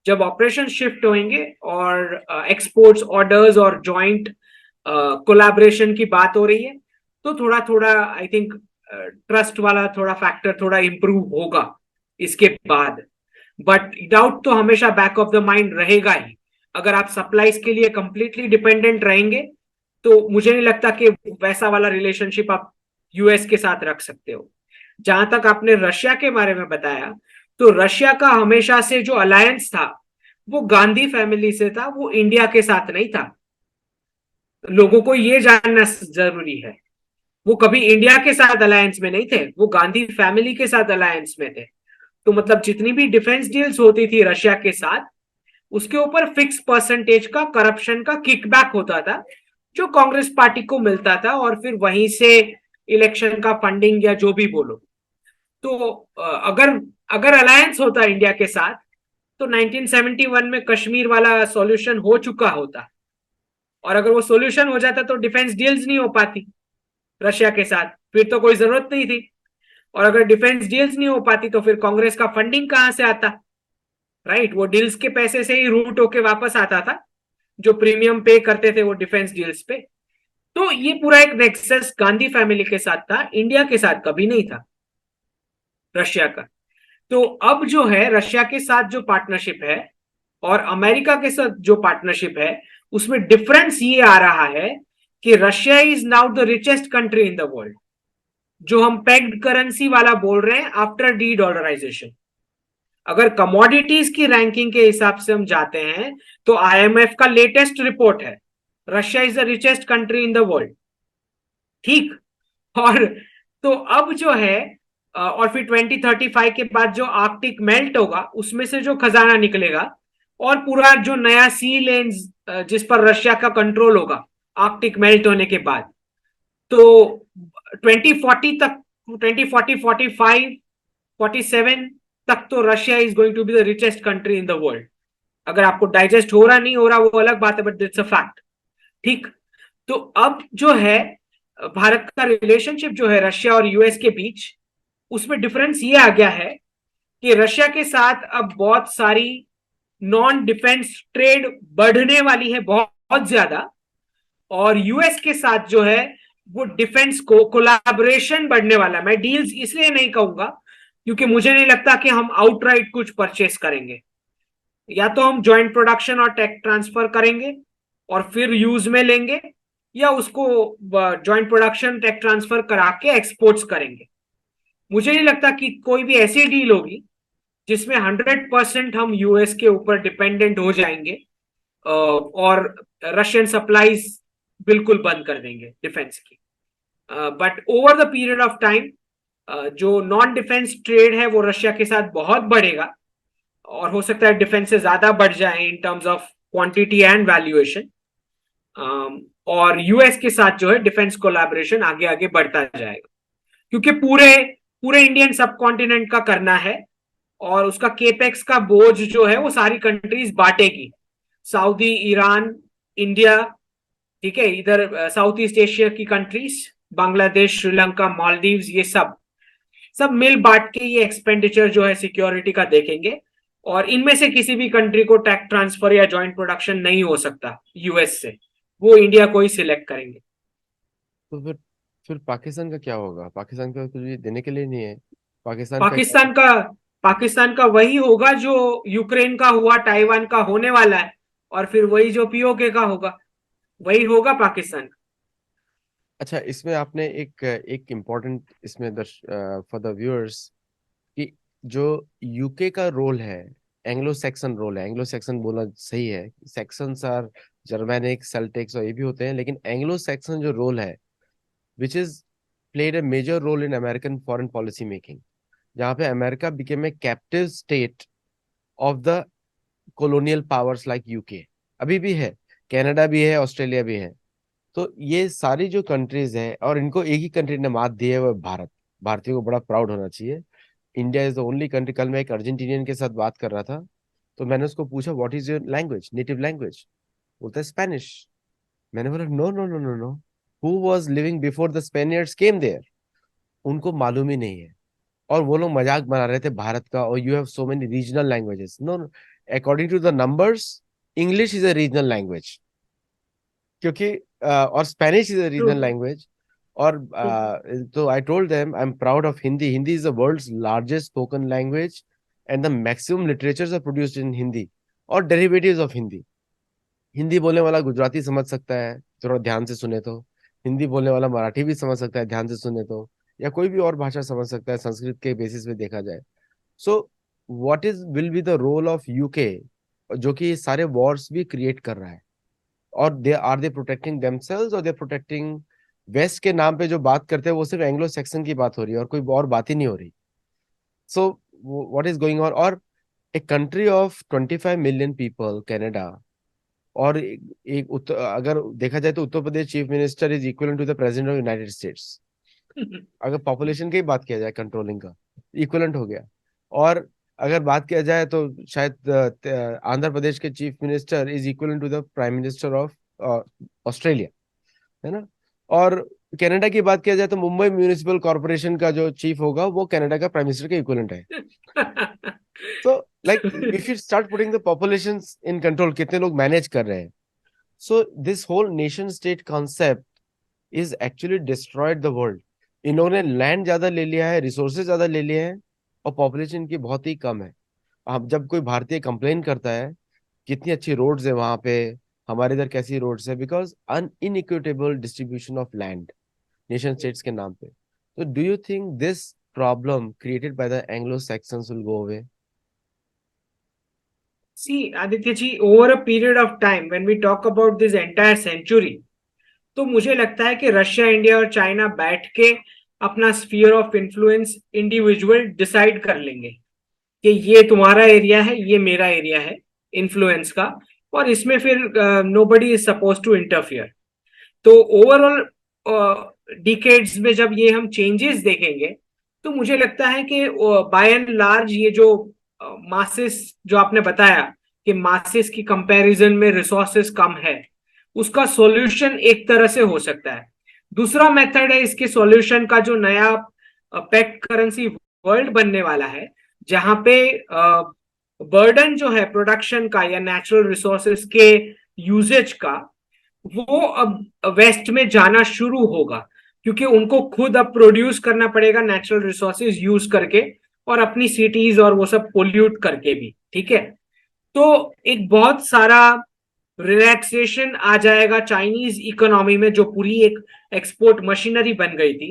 जब ऑपरेशन शिफ्ट होंगे और एक्सपोर्ट्स ऑर्डर्स और जॉइंट कोलैबोरेशन की बात हो रही है, तो थोड़ा थोड़ा आई थिंक ट्रस्ट वाला थोड़ा फैक्टर थोड़ा इंप्रूव होगा इसके बाद। बट डाउट तो हमेशा बैक ऑफ द माइंड रहेगा ही। अगर आप सप्लाईज के लिए कंप्लीटली डिपेंडेंट रहेंगे तो मुझे नहीं लगता कि वैसा वाला रिलेशनशिप आप यूएस के साथ रख सकते हो। जहां तक आपने रशिया के बारे में बताया, तो रशिया का हमेशा से जो अलायंस था वो गांधी फैमिली से था, वो इंडिया के साथ नहीं था। लोगों को ये जानना जरूरी है, वो कभी इंडिया के साथ अलायंस में नहीं थे, वो गांधी फैमिली के साथ अलायंस में थे। तो मतलब जितनी भी डिफेंस डील्स होती थी रशिया के साथ, उसके ऊपर फिक्स परसेंटेज का करप्शन का किकबैक होता था, जो कांग्रेस पार्टी को मिलता था, और फिर वहीं से इलेक्शन का फंडिंग या जो भी बोलो। तो अगर अगर अलायंस होता इंडिया के साथ, तो 1971 में कश्मीर वाला सॉल्यूशन हो चुका होता। और अगर वो सॉल्यूशन हो जाता तो डिफेंस डील्स नहीं हो पाती रशिया के साथ, फिर तो कोई जरूरत नहीं थी। और अगर डिफेंस डील्स नहीं हो पाती तो फिर कांग्रेस का फंडिंग कहां से आता? राइट, वो डील्स के पैसे से ही रूट होके वापस आता था, जो प्रीमियम पे करते थे वो डिफेंस डील्स पे। तो ये पूरा एक नेक्सस गांधी फैमिली के साथ था, इंडिया के साथ कभी नहीं था रशिया का। तो अब जो है रशिया के साथ जो पार्टनरशिप है और अमेरिका के साथ जो पार्टनरशिप है, उसमें डिफरेंस ये आ रहा है कि Russia is now the richest country in the world, जो हम पेग्ड करेंसी वाला बोल रहे हैं आफ्टर डी डॉलराइजेशन। अगर कमोडिटीज की रैंकिंग के हिसाब से हम जाते हैं, तो आईएमएफ का लेटेस्ट रिपोर्ट है Russia is the richest country in the world. ठीक। और तो अब जो है और फिर 2035 के बाद जो आर्कटिक मेल्ट होगा, उसमें से जो खजाना निकलेगा, और पूरा जो नया सी लेन्स जिस पर रशिया का कंट्रोल होगा आर्कटिक मेल्ट होने के बाद, तो 2040 तक, 2040, 45, 47 तक तो Russia is going to be the richest country in the world. अगर आपको डाइजेस्ट हो रहा नहीं हो रहा वो अलग बात है, बट इट्स अ फैक्ट। ठीक। तो अब जो है भारत का रिलेशनशिप जो है रशिया और यूएस के बीच, उसमें डिफरेंस ये आ गया है कि रशिया के साथ अब बहुत सारी नॉन डिफेंस ट्रेड बढ़ने वाली है, बहुत, बहुत ज्यादा। और यूएस के साथ जो है वो डिफेंस को कोलैबोरेशन बढ़ने वाला है। मैं डील्स इसलिए नहीं कहूंगा क्योंकि मुझे नहीं लगता कि हम आउटराइट कुछ परचेस करेंगे। या तो हम ज्वाइंट प्रोडक्शन और टेक ट्रांसफर करेंगे और फिर यूज में लेंगे, या उसको ज्वाइंट प्रोडक्शन टेक ट्रांसफर करा के एक्सपोर्ट्स करेंगे। मुझे नहीं लगता कि कोई भी ऐसी डील होगी जिसमें 100% हम यूएस के ऊपर डिपेंडेंट हो जाएंगे और रशियन सप्लाईज बिल्कुल बंद कर देंगे डिफेंस की। But over the period of time जो नॉन डिफेंस ट्रेड है वो रशिया के साथ बहुत बढ़ेगा, और हो सकता है डिफेंस से ज्यादा बढ़ जाए in terms of quantity and valuation. और यूएस के साथ जो है डिफेंस कोलैबोरेशन आगे आगे बढ़ता जाएगा, क्योंकि पूरे पूरे इंडियन सब कॉन्टिनेंट का करना है, और उसका केपेक्स का बोझ जो है वो सारी कंट्रीज बांटेगी। सऊदी, ईरान, इंडिया, ठीक है, इधर साउथ ईस्ट एशिया की कंट्रीज, बांग्लादेश, श्रीलंका, मालदीव्स, ये सब सब मिल बांट के ये एक्सपेंडिचर जो है सिक्योरिटी का देखेंगे। और इनमें से किसी भी कंट्री को टेक ट्रांसफर या जॉइंट प्रोडक्शन नहीं हो सकता यूएस से, वो इंडिया को ही सिलेक्ट करेंगे। तो फिर पाकिस्तान का क्या होगा? पाकिस्तान का कुछ भी देने के लिए नहीं है। पाकिस्तान का क्या? पाकिस्तान का पाकिस्तान का वही होगा जो यूक्रेन का हुआ, ताइवान का होने वाला है, और फिर वही जो पीओके का होगा, वही होगा पाकिस्तान। अच्छा, इसमें आपने एक एक इम्पोर्टेंट इसमें फॉर द व्यूअर्स कि जो यूके का रोल है, एंग्लो सैक्सन रोल है। एंग्लो सैक्सन बोलना सही है, सैक्सन्स आर जर्मैनिक, सेल्टिक्स और ये भी होते हैं, लेकिन एंग्लो सैक्सन जो रोल है which is played a major role in American foreign policy making, जहाँ पे America became a captive state of the colonial powers like UK. अभी भी है, कनाडा भी है, ऑस्ट्रेलिया भी है। तो ये सारी जो कंट्रीज हैं, और इनको एक ही कंट्री ने मात दी है, वो भारत। भारतीयों को बड़ा प्राउड होना चाहिए। India is the only country. कल मैं एक अर्जेंटीनियन के साथ बात कर रहा था, तो मैंने उसको पूछा what is your language, native language? बोलता है स्पेनिश। मैंने बोला no no no no no, who was living before the Spaniards came there? उनको मालूम ही नहीं है। और वो लोग मजाक बना रहे थे भारत का, और you have so many regional languages. No, according to the numbers, English is a regional language. क्योंकि और Spanish is a regional True. Language. और तो I told them I am proud of Hindi. Hindi is the world's largest spoken language and the maximum literatures are produced in Hindi और derivatives of Hindi. Hindi बोलने वाला गुजराती समझ सकता है थोड़ा ध्यान से सुने तो, हिंदी बोलने वाला मराठी भी समझ सकता है ध्यान से सुने तो, या कोई भी और भाषा समझ सकता है संस्कृत के बेसिस पे देखा जाए. So what is will be the role of UK, जो कि ये सारे वॉर्स भी क्रिएट कर रहा है, और दे प्रोटेक्टिंग देमसेल्व्स और दे प्रोटेक्टिंग वेस्ट के नाम पे जो बात करते हैं वो सिर्फ एंग्लो सेक्सन की बात हो रही है और कोई और बात ही नहीं हो रही. So what is going on. और a country of 25 million people Canada, और अगर देखा जाए तो Uttar Pradesh chief minister is equal to the president of United States. अगर पॉपुलेशन की बात किया जाए कंट्रोलिंग का, इक्वलेंट हो गया. और अगर बात किया जाए तो शायद आंध्र प्रदेश के chief minister is equal to the prime minister of Australia, है ना. और कनाडा की बात किया जाए तो मुंबई म्यूनिसिपल कॉर्पोरेशन का जो चीफ होगा वो कनाडा का प्राइम मिनिस्टर के इक्वलेंट है. तो like if you start putting the population in control, कितने लोग मैनेज कर रहे हैं. So this whole nation state concept is actually destroyed the world. इन्होंने लैंड ज्यादा ले लिया है, रिसोर्सेज ज्यादा ले लिए हैं, और पॉपुलेशन की बहुत ही कम है. अब जब कोई भारतीय कंप्लेन करता है कितनी अच्छी रोड्स है वहां पे, हमारे इधर कैसी रोड्स है, because an inequitable distribution of land nation states के नाम पे. तो do you think this problem created by the Anglo Saxons will go away? See, Aditya ji, over a period of time, when we talk about this entire century, तो मुझे लगता है कि Russia, India और चाइना बैठ के अपना sphere of influence individual decide कर लेंगे कि ये तुम्हारा एरिया है, ये मेरा एरिया है इन्फ्लुएंस का, और इसमें फिर nobody is suppose to interfere. तो ओवरऑल डिकेड्स में जब ये हम चेंजेस देखेंगे तो मुझे लगता है कि बाय एंड लार्ज ये जो मासेस जो आपने बताया कि मासेस की कंपैरिजन में रिसोर्सेस कम है, उसका सॉल्यूशन एक तरह से हो सकता है. दूसरा मेथड है इसके सॉल्यूशन का, जो नया पैक्ट करेंसी वर्ल्ड बनने वाला है, जहां पे बर्डन जो है प्रोडक्शन का या नेचुरल रिसोर्सेस के यूजेज का, वो अब वेस्ट में जाना शुरू होगा, क्योंकि उनको खुद अब प्रोड्यूस करना पड़ेगा नेचुरल रिसोर्सेज यूज करके, और अपनी सिटीज और वो सब पोल्यूट करके भी. ठीक है, तो एक बहुत सारा रिलैक्सेशन आ जाएगा चाइनीज इकोनॉमी में, जो पूरी एक एक्सपोर्ट मशीनरी बन गई थी.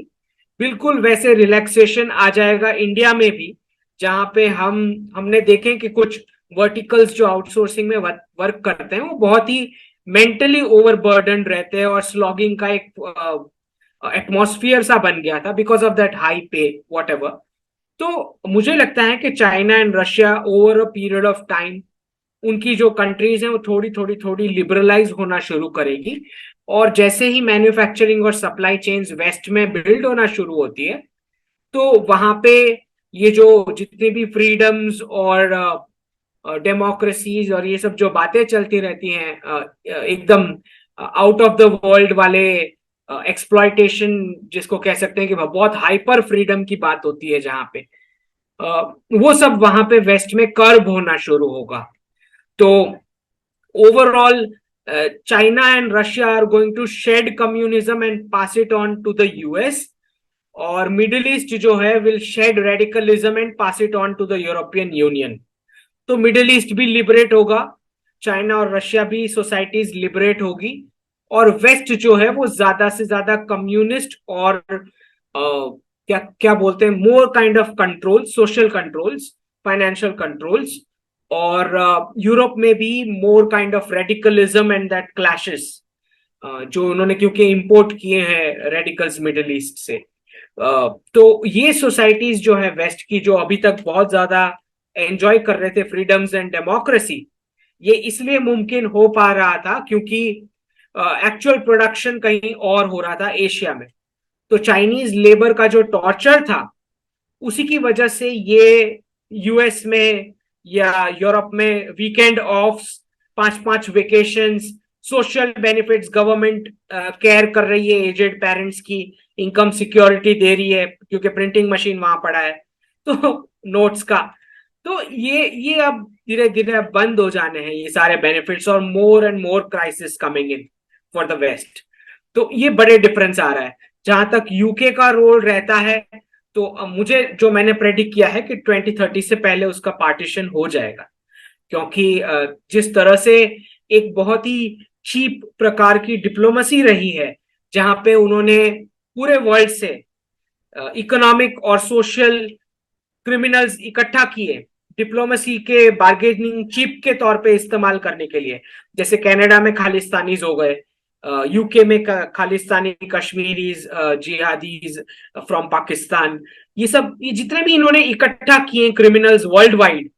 बिल्कुल वैसे रिलैक्सेशन आ जाएगा इंडिया में भी, जहां पे हमने देखे कि कुछ वर्टिकल्स जो आउटसोर्सिंग में वर्क करते हैं वो बहुत ही मेंटली ओवरबर्डन रहते हैं, और स्लॉगिंग का एक एटमॉस्फियर सा बन गया था बिकॉज ऑफ दैट हाई पे व्हाटएवर. तो मुझे लगता है कि China and Russia over a period of time उनकी जो कंट्रीज हैं वो थोड़ी थोड़ी थोड़ी लिबरलाइज होना शुरू करेगी, और जैसे ही मैन्युफैक्चरिंग और सप्लाई चेन्स वेस्ट में बिल्ड होना शुरू होती है, तो वहां पे ये जो जितनी भी फ्रीडम्स और डेमोक्रेसीज और ये सब जो बातें चलती रहती हैं, एकदम आउट ऑफ द वर्ल्ड वाले एक्सप्लॉयटेशन जिसको कह सकते हैं कि बहुत हाइपर फ्रीडम की बात होती है, जहां पे वो सब वहां पे वेस्ट में कर्ब होना शुरू होगा. तो overall China and Russia are going to shed communism and pass it on to the US, और मिडिल ईस्ट जो है will shed radicalism and pass it on to the European Union. तो मिडिल ईस्ट भी liberate होगा, China और Russia भी societies liberate होगी, और वेस्ट जो है वो ज्यादा से ज्यादा कम्युनिस्ट और क्या क्या बोलते हैं, more kind of control, social controls, financial controls, और यूरोप में भी more kind of radicalism and that clashes जो उन्होंने क्योंकि इंपोर्ट किए हैं रेडिकल्स मिडिल ईस्ट से. तो ये सोसाइटीज जो है वेस्ट की, जो अभी तक बहुत ज्यादा एंजॉय कर रहे थे फ्रीडम्स एंड डेमोक्रेसी, ये इसलिए मुमकिन हो पा रहा था क्योंकि एक्चुअल प्रोडक्शन कहीं और हो रहा था एशिया में. तो चाइनीज लेबर का जो टॉर्चर था, उसी की वजह से ये यूएस में या यूरोप में weekend offs, 5-5 vacations, social benefits, government care कर रही है एजेड पेरेंट्स की, इनकम सिक्योरिटी दे रही है क्योंकि प्रिंटिंग मशीन वहां पड़ा है, तो नोट्स का. तो ये अब धीरे धीरे अब बंद हो जाने हैं ये सारे बेनिफिट्स, और more and more crisis coming in for the west. तो ये बड़े डिफरेंस आ रहा है। जहां तक यूके का रोल रहता है, तो मुझे जो मैंने प्रेडिक्ट किया है कि 2030 से पहले उसका पार्टीशन हो जाएगा। क्योंकि जिस तरह से एक बहुत ही चीप प्रकार की डिप्लोमेसी रही है, जहां पे उन्होंने पूरे वर्ल्ड से इकोनॉमिक और सोशल क्रिमिनल्स इकट्ठा किए डिप्लोमेसी के बार्गेनिंग चिप के तौर पे इस्तेमाल करने के लिए। जैसे कनाडा में खालिस्तानीज हो गए, यूके में Khalistani Kashmiris, jihadis from Pakistan, ये जितने भी इन्होंने इकट्ठा किए criminals world wide,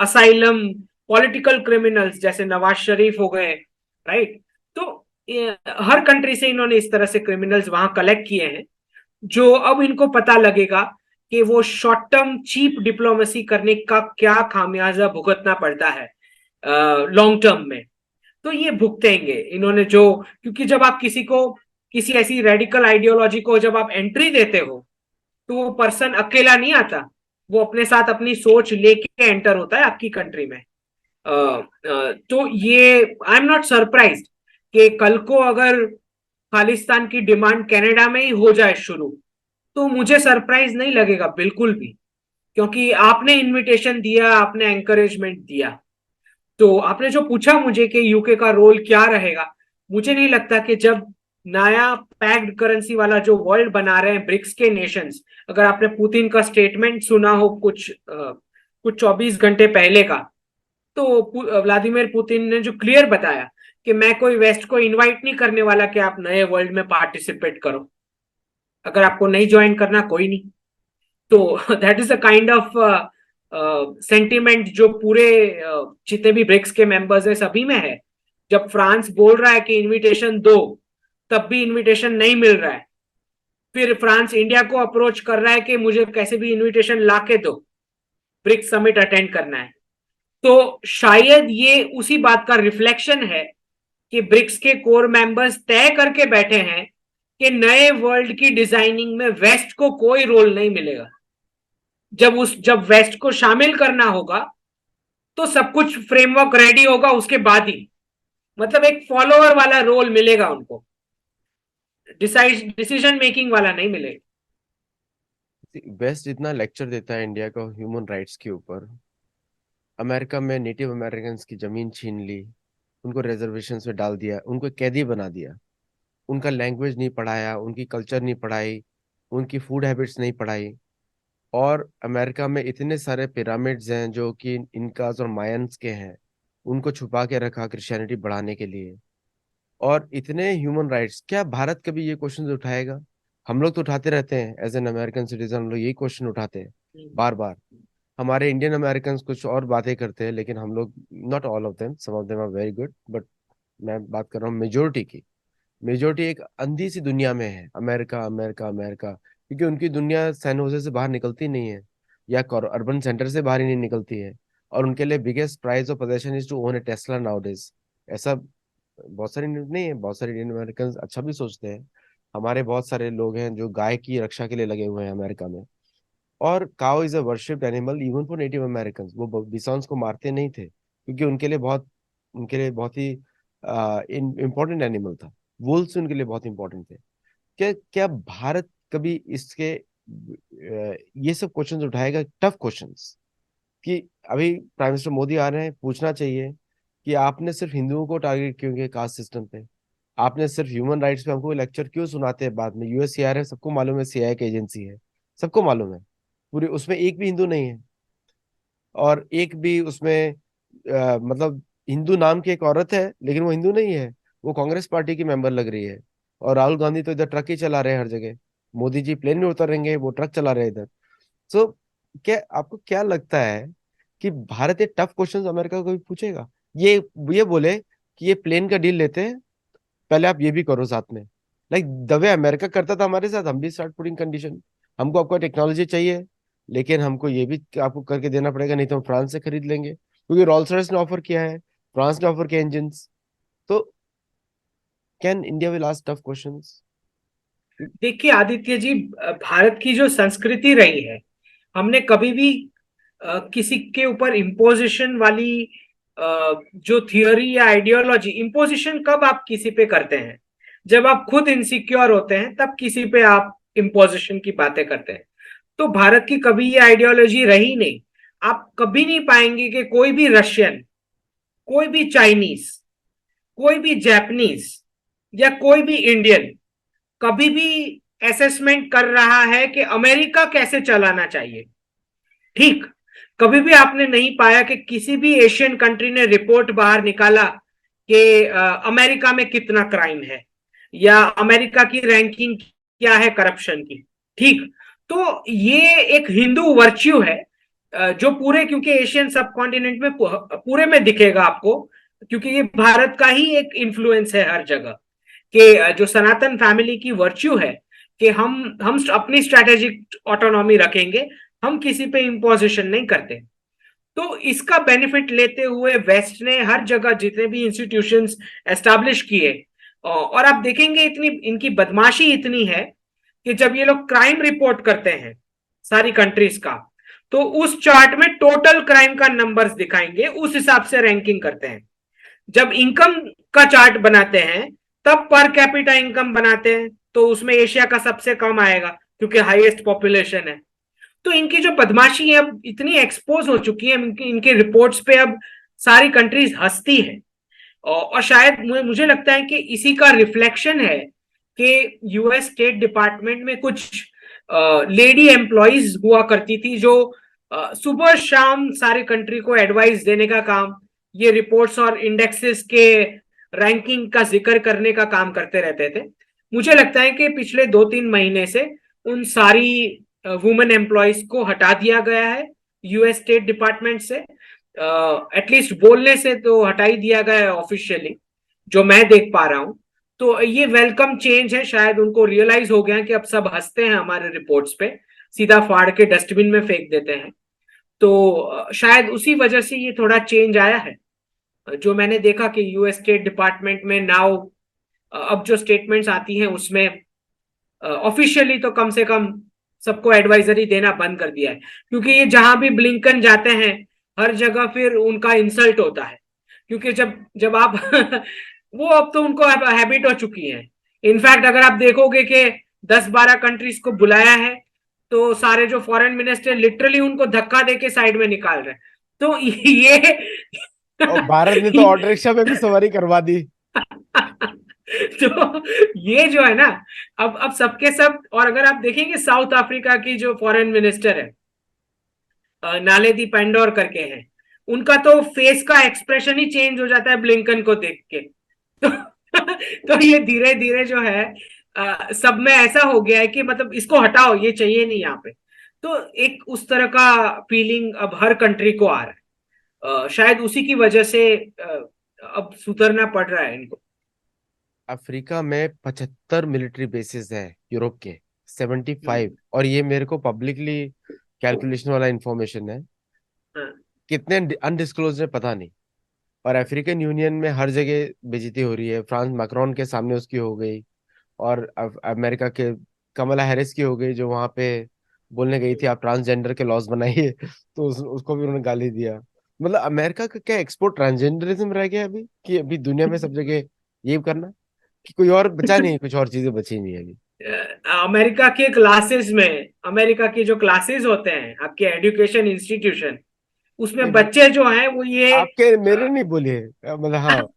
asylum political criminals जैसे नवाज शरीफ हो गए, राइट। तो हर कंट्री से इन्होंने इस तरह से क्रिमिनल्स वहां कलेक्ट किए हैं, जो अब इनको पता लगेगा कि वो शॉर्ट टर्म चीप डिप्लोमेसी करने का क्या खामियाजा भुगतना पड़ता है लॉन्ग टर्म में। तो ये भुगतेंगे इन्होंने जो, क्योंकि जब आप किसी को किसी ऐसी रेडिकल आइडियोलॉजी को जब आप एंट्री देते हो, तो वो पर्सन अकेला नहीं आता, वो अपने साथ अपनी सोच लेके एंटर होता है आपकी कंट्री में। तो ये आई एम नॉट सरप्राइज्ड कि कल को अगर खालिस्तान की डिमांड कनाडा में ही हो जाए शुरू, तो मुझे सरप्राइज नहीं लगेगा बिल्कुल भी। क्योंकि आपने इनविटेशन दिया, आपने एंकरेजमेंट दिया। तो आपने जो पूछा मुझे कि यूके का रोल क्या रहेगा, मुझे नहीं लगता कि जब नया पैक्ड करेंसी वाला जो वर्ल्ड बना रहे हैं ब्रिक्स के नेशंस, अगर आपने पुतिन का स्टेटमेंट सुना हो कुछ 24 घंटे पहले का, तो व्लादिमीर पुतिन ने जो क्लियर बताया कि मैं कोई वेस्ट को इनवाइट नहीं करने वाला कि आप नए वर्ल्ड में पार्टिसिपेट करो, अगर आपको नहीं ज्वाइन करना कोई नहीं। तो that is a kind of sentiment जो पूरे जितने भी ब्रिक्स के मेंबर्स है सभी में है। जब फ्रांस बोल रहा है कि इनविटेशन दो, तब भी इनविटेशन नहीं मिल रहा है। फिर फ्रांस इंडिया को अप्रोच कर रहा है कि मुझे कैसे भी इनविटेशन ला के दो, ब्रिक्स समिट अटेंड करना है। तो शायद ये उसी बात का रिफ्लेक्शन है कि ब्रिक्स के कोर मेंबर्स तय करके बैठे हैं कि नए वर्ल्ड की डिजाइनिंग में वेस्ट को कोई रोल नहीं मिलेगा। जब वेस्ट को शामिल करना होगा, तो सब कुछ फ्रेमवर्क रेडी होगा उसके बाद ही, मतलब एक फॉलोअर वाला रोल मिलेगा उनको, डिसीजन मेकिंग वाला नहीं मिलेगा। वेस्ट इतना लेक्चर देता है इंडिया को ह्यूमन राइट्स के ऊपर। अमेरिका में नेटिव अमेरिकन की जमीन छीन ली, उनको रिजर्वेशन में डाल दिया, उनको कैदी बना दिया, उनका लैंग्वेज नहीं पढ़ाया, उनकी कल्चर नहीं पढ़ाई, उनकी फूड हैबिट्स नहीं पढ़ाई। और अमेरिका में इतने सारे पिरामिड्स हैं जो कि इनकास और मायंस के हैं, उनको छुपा के रखा क्रिश्चियनिटी बढ़ाने के लिए। और इतने ह्यूमन राइट्स, क्या भारत कभी ये क्वेश्चन उठाएगा? हम लोग तो उठाते रहते हैं एज एन अमेरिकन सिटीजन, हम लोग यही क्वेश्चन उठाते हैं बार बार। हमारे इंडियन अमेरिकन कुछ और बातें करते हैं, लेकिन हम लोग, not all of them, some of them are very good, but मैं बात कर रहा हूँ मेजोरिटी की। मेजोरिटी एक अंधी सी दुनिया में है, अमेरिका अमेरिका अमेरिका, क्योंकि उनकी दुनिया सैन होजे से बाहर निकलती नहीं है, या अर्बन सेंटर से बाहर ही नहीं निकलती है। और उनके लिए biggest prize of possession is to own a Tesla nowadays. ऐसा बहुत सारे नहीं है, बहुत सारे इंडियन अमेरिकन अच्छा भी सोचते हैं। हमारे बहुत सारे लोग हैं जो गाय की रक्षा के लिए लगे हुए हैं अमेरिका में। और cow is a worshipped animal even for native American. वो बिसॉन्स को मारते नहीं थे, क्योंकि उनके लिए बहुत ही इम्पोर्टेंट एनिमल था। वुल्स उनके लिए बहुत इंपॉर्टेंट थे। क्या क्या भारत कभी इसके ये सब क्वेश्चंस उठाएगा, टफ क्वेश्चंस? कि अभी प्राइम मिनिस्टर मोदी आ रहे हैं, पूछना चाहिए कि आपने सिर्फ हिंदुओं को टारगेट क्यों किया कास्ट सिस्टम पे? आपने सिर्फ ह्यूमन राइट्स पे हमको लेक्चर क्यों सुनाते हैं बाद में? यूएससीआर है, सबको मालूम है, सीआई की एजेंसी है, सबको मालूम है। पूरे उसमें एक भी हिंदू नहीं है, और एक भी उसमें मतलब हिंदू नाम की एक औरत है, लेकिन वो हिंदू नहीं है, वो कांग्रेस पार्टी की मेंबर लग रही है। और राहुल गांधी तो इधर ट्रक ही चला रहे हैं हर जगह। मोदी जी प्लेन में उतरेंगे, वो ट्रक चला रहे हैं इधर। सो क्या आपको क्या लगता है कि भारत ये टफ क्वेश्चंस अमेरिका को भी पूछेगा? ये ये बोले कि ये प्लेन का डील लेते हैं, पहले आप ये भी करो साथ में। लाइक द वे अमेरिका करता था हमारे साथ, हम भी स्टार्ट पुटिंग कंडीशन। हमको आपको टेक्नोलॉजी चाहिए, लेकिन हमको ये भी आपको करके देना पड़ेगा, नहीं तो हम फ्रांस से खरीद लेंगे, क्योंकि रॉल्स रॉयस ने ऑफर किया है, फ्रांस ने ऑफर किया इंजन। तो can India will ask tough questions? देखिए आदित्य जी, भारत की जो संस्कृति रही है, हमने कभी भी किसी के ऊपर इम्पोजिशन वाली जो थियोरी या आइडियोलॉजी, इम्पोजिशन कब आप किसी पे करते हैं? जब आप खुद इनसिक्योर होते हैं तब किसी पे आप इम्पोजिशन की बातें करते हैं। तो भारत की कभी ये आइडियोलॉजी रही नहीं। आप कभी नहीं पाएंगे कि कोई भी रशियन, कोई भी चाइनीज, कोई भी जापानीज या कोई भी इंडियन कभी भी असेसमेंट कर रहा है कि अमेरिका कैसे चलाना चाहिए। ठीक, कभी भी आपने नहीं पाया कि किसी भी एशियन कंट्री ने रिपोर्ट बाहर निकाला कि अमेरिका में कितना क्राइम है या अमेरिका की रैंकिंग क्या है करप्शन की। ठीक, तो ये एक हिंदू वर्च्यू है जो पूरे, क्योंकि एशियन सब कॉन्टिनेंट में पूरे में दिखेगा आपको, क्योंकि ये भारत का ही एक इन्फ्लुएंस है हर जगह, कि जो सनातन फैमिली की वर्च्यू है कि हम अपनी स्ट्रेटेजिक ऑटोनॉमी रखेंगे, हम किसी पे इम्पोजिशन नहीं करते। तो इसका बेनिफिट लेते हुए वेस्ट ने हर जगह जितने भी इंस्टीट्यूशंस एस्टैब्लिश किए, और आप देखेंगे इतनी इनकी बदमाशी इतनी है कि जब ये लोग क्राइम रिपोर्ट करते हैं सारी कंट्रीज का, तो उस चार्ट में टोटल क्राइम का नंबर्स दिखाएंगे, उस हिसाब से रैंकिंग करते हैं। जब इनकम का चार्ट बनाते हैं तब पर कैपिटा इनकम बनाते हैं, तो उसमें एशिया का सबसे कम आएगा क्योंकि हाईएस्ट पॉपुलेशन है। तो इनकी जो बदमाशी है अब इतनी एक्सपोज हो चुकी है, इनके रिपोर्ट्स पे अब सारी कंट्रीज हंसती है। और शायद मुझे लगता है कि इसी का रिफ्लेक्शन है कि यूएस स्टेट डिपार्टमेंट में कुछ लेडी एम्प्लॉयज हुआ करती थी जो सुबह शाम सारी कंट्री को एडवाइस देने का काम, ये रिपोर्ट्स और इंडेक्सेस के रैंकिंग का जिक्र करने का काम करते रहते थे। मुझे लगता है कि पिछले 2-3 महीने से उन सारी वुमेन एम्प्लॉयज को हटा दिया गया है यूएस स्टेट डिपार्टमेंट से। एटलीस्ट बोलने से तो हटा ही दिया गया है ऑफिशियली, जो मैं देख पा रहा हूं। तो ये वेलकम चेंज है, शायद उनको रियलाइज हो गया कि अब सब हंसते हैं हमारे रिपोर्ट्स पे, सीधा फाड़ के डस्टबिन में फेंक देते हैं। तो शायद उसी वजह से ये थोड़ा चेंज आया है, जो मैंने देखा कि यूएस स्टेट डिपार्टमेंट में नाउ अब जो स्टेटमेंट्स आती हैं उसमें ऑफिशियली तो कम से कम सबको एडवाइजरी देना बंद कर दिया है, क्योंकि ये जहां भी ब्लिंकन जाते हैं हर जगह फिर उनका इंसल्ट होता है, क्योंकि जब जब आप वो अब तो उनको हैबिट हो चुकी है। इनफैक्ट अगर आप देखोगे कि 10-12 कंट्रीज को बुलाया है तो सारे जो फॉरेन मिनिस्टर लिटरली उनको धक्का देके साइड में निकाल रहे हैं। तो ये और भारत ने तो ऑटो रिक्शा में भी सवारी करवा दी। तो ये जो है ना, अब सबके सब। और अगर आप देखेंगे साउथ अफ्रीका की जो फॉरेन मिनिस्टर है, नालेदी पेंडोर करके हैं, उनका तो फेस का एक्सप्रेशन ही चेंज हो जाता है ब्लिंकन को देख के। तो, तो ये धीरे धीरे जो है सब में ऐसा हो गया है कि मतलब इसको हटाओ, ये चाहिए नहीं यहाँ पे। तो एक उस तरह का फीलिंग अब हर कंट्री को आ रहा है। शायद उसी की वजह से अब सुधरना पड़ रहा है इनको। अफ्रीका में 75 मिलिट्री बेसिस है, यूरोप के 75। और ये मेरे को पब्लिकली कैलकुलेशन वाला इंफॉर्मेशन है, हाँ, कितने अनडिस्क्लोज है पता नहीं। और अफ्रीकन यूनियन में हर जगह बेइज्जती हो रही है, फ्रांस मैक्रोन के सामने उसकी हो गई, और अमेरिका के कमला हैरिस की हो गई, जो वहां पे बोलने गई थी आप ट्रांसजेंडर के लॉज बनाइए तो उसको भी उन्होंने गाली दिया। मतलब अमेरिका का क्या एक्सपोर्ट ट्रांसजेंडरिज्म रह गया अभी, कि अभी दुनिया में सब जगह ये करना, कि कोई और बचा नहीं, कुछ और चीजें बची नहीं अभी। अमेरिका के क्लासेस में, अमेरिका के जो क्लासेस होते हैं आपके एजुकेशन इंस्टीट्यूशन, उसमें नहीं, बच्चे जो हैं वो ये आपके मेरे नहीं बोले, मतलब हाँ।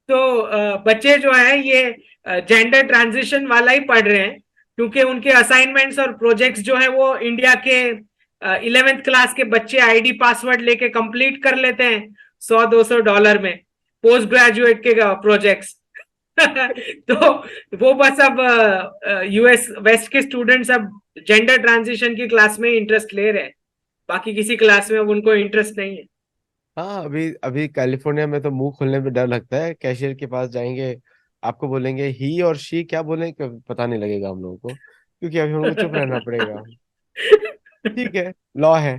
तो बच्चे जो है ये जेंडर ट्रांजिशन वाला ही पढ़ रहे हैं, क्योंकि उनके असाइनमेंट्स और प्रोजेक्ट्स जो है वो इंडिया के 11th क्लास के बच्चे आईडी पासवर्ड लेके कंप्लीट कर लेते हैं 100-200 डॉलर में, पोस्ट ग्रेजुएट के प्रोजेक्ट्स। तो वो बस अब यूएस वेस्ट के स्टूडेंट्स अब जेंडर ट्रांजिशन की क्लास में इंटरेस्ट ले रहे हैं, बाकी किसी क्लास में अब उनको इंटरेस्ट नहीं है। हाँ, अभी अभी कैलिफोर्निया में तो मुंह खोलने में डर लगता है, कैशियर के पास जाएंगे, आपको बोलेंगे ही और शी, क्या बोलें पता नहीं लगेगा हम लोगों को, क्योंकि अभी हम लोग को चुप रहना पड़ेगा। ठीक है, लॉ है,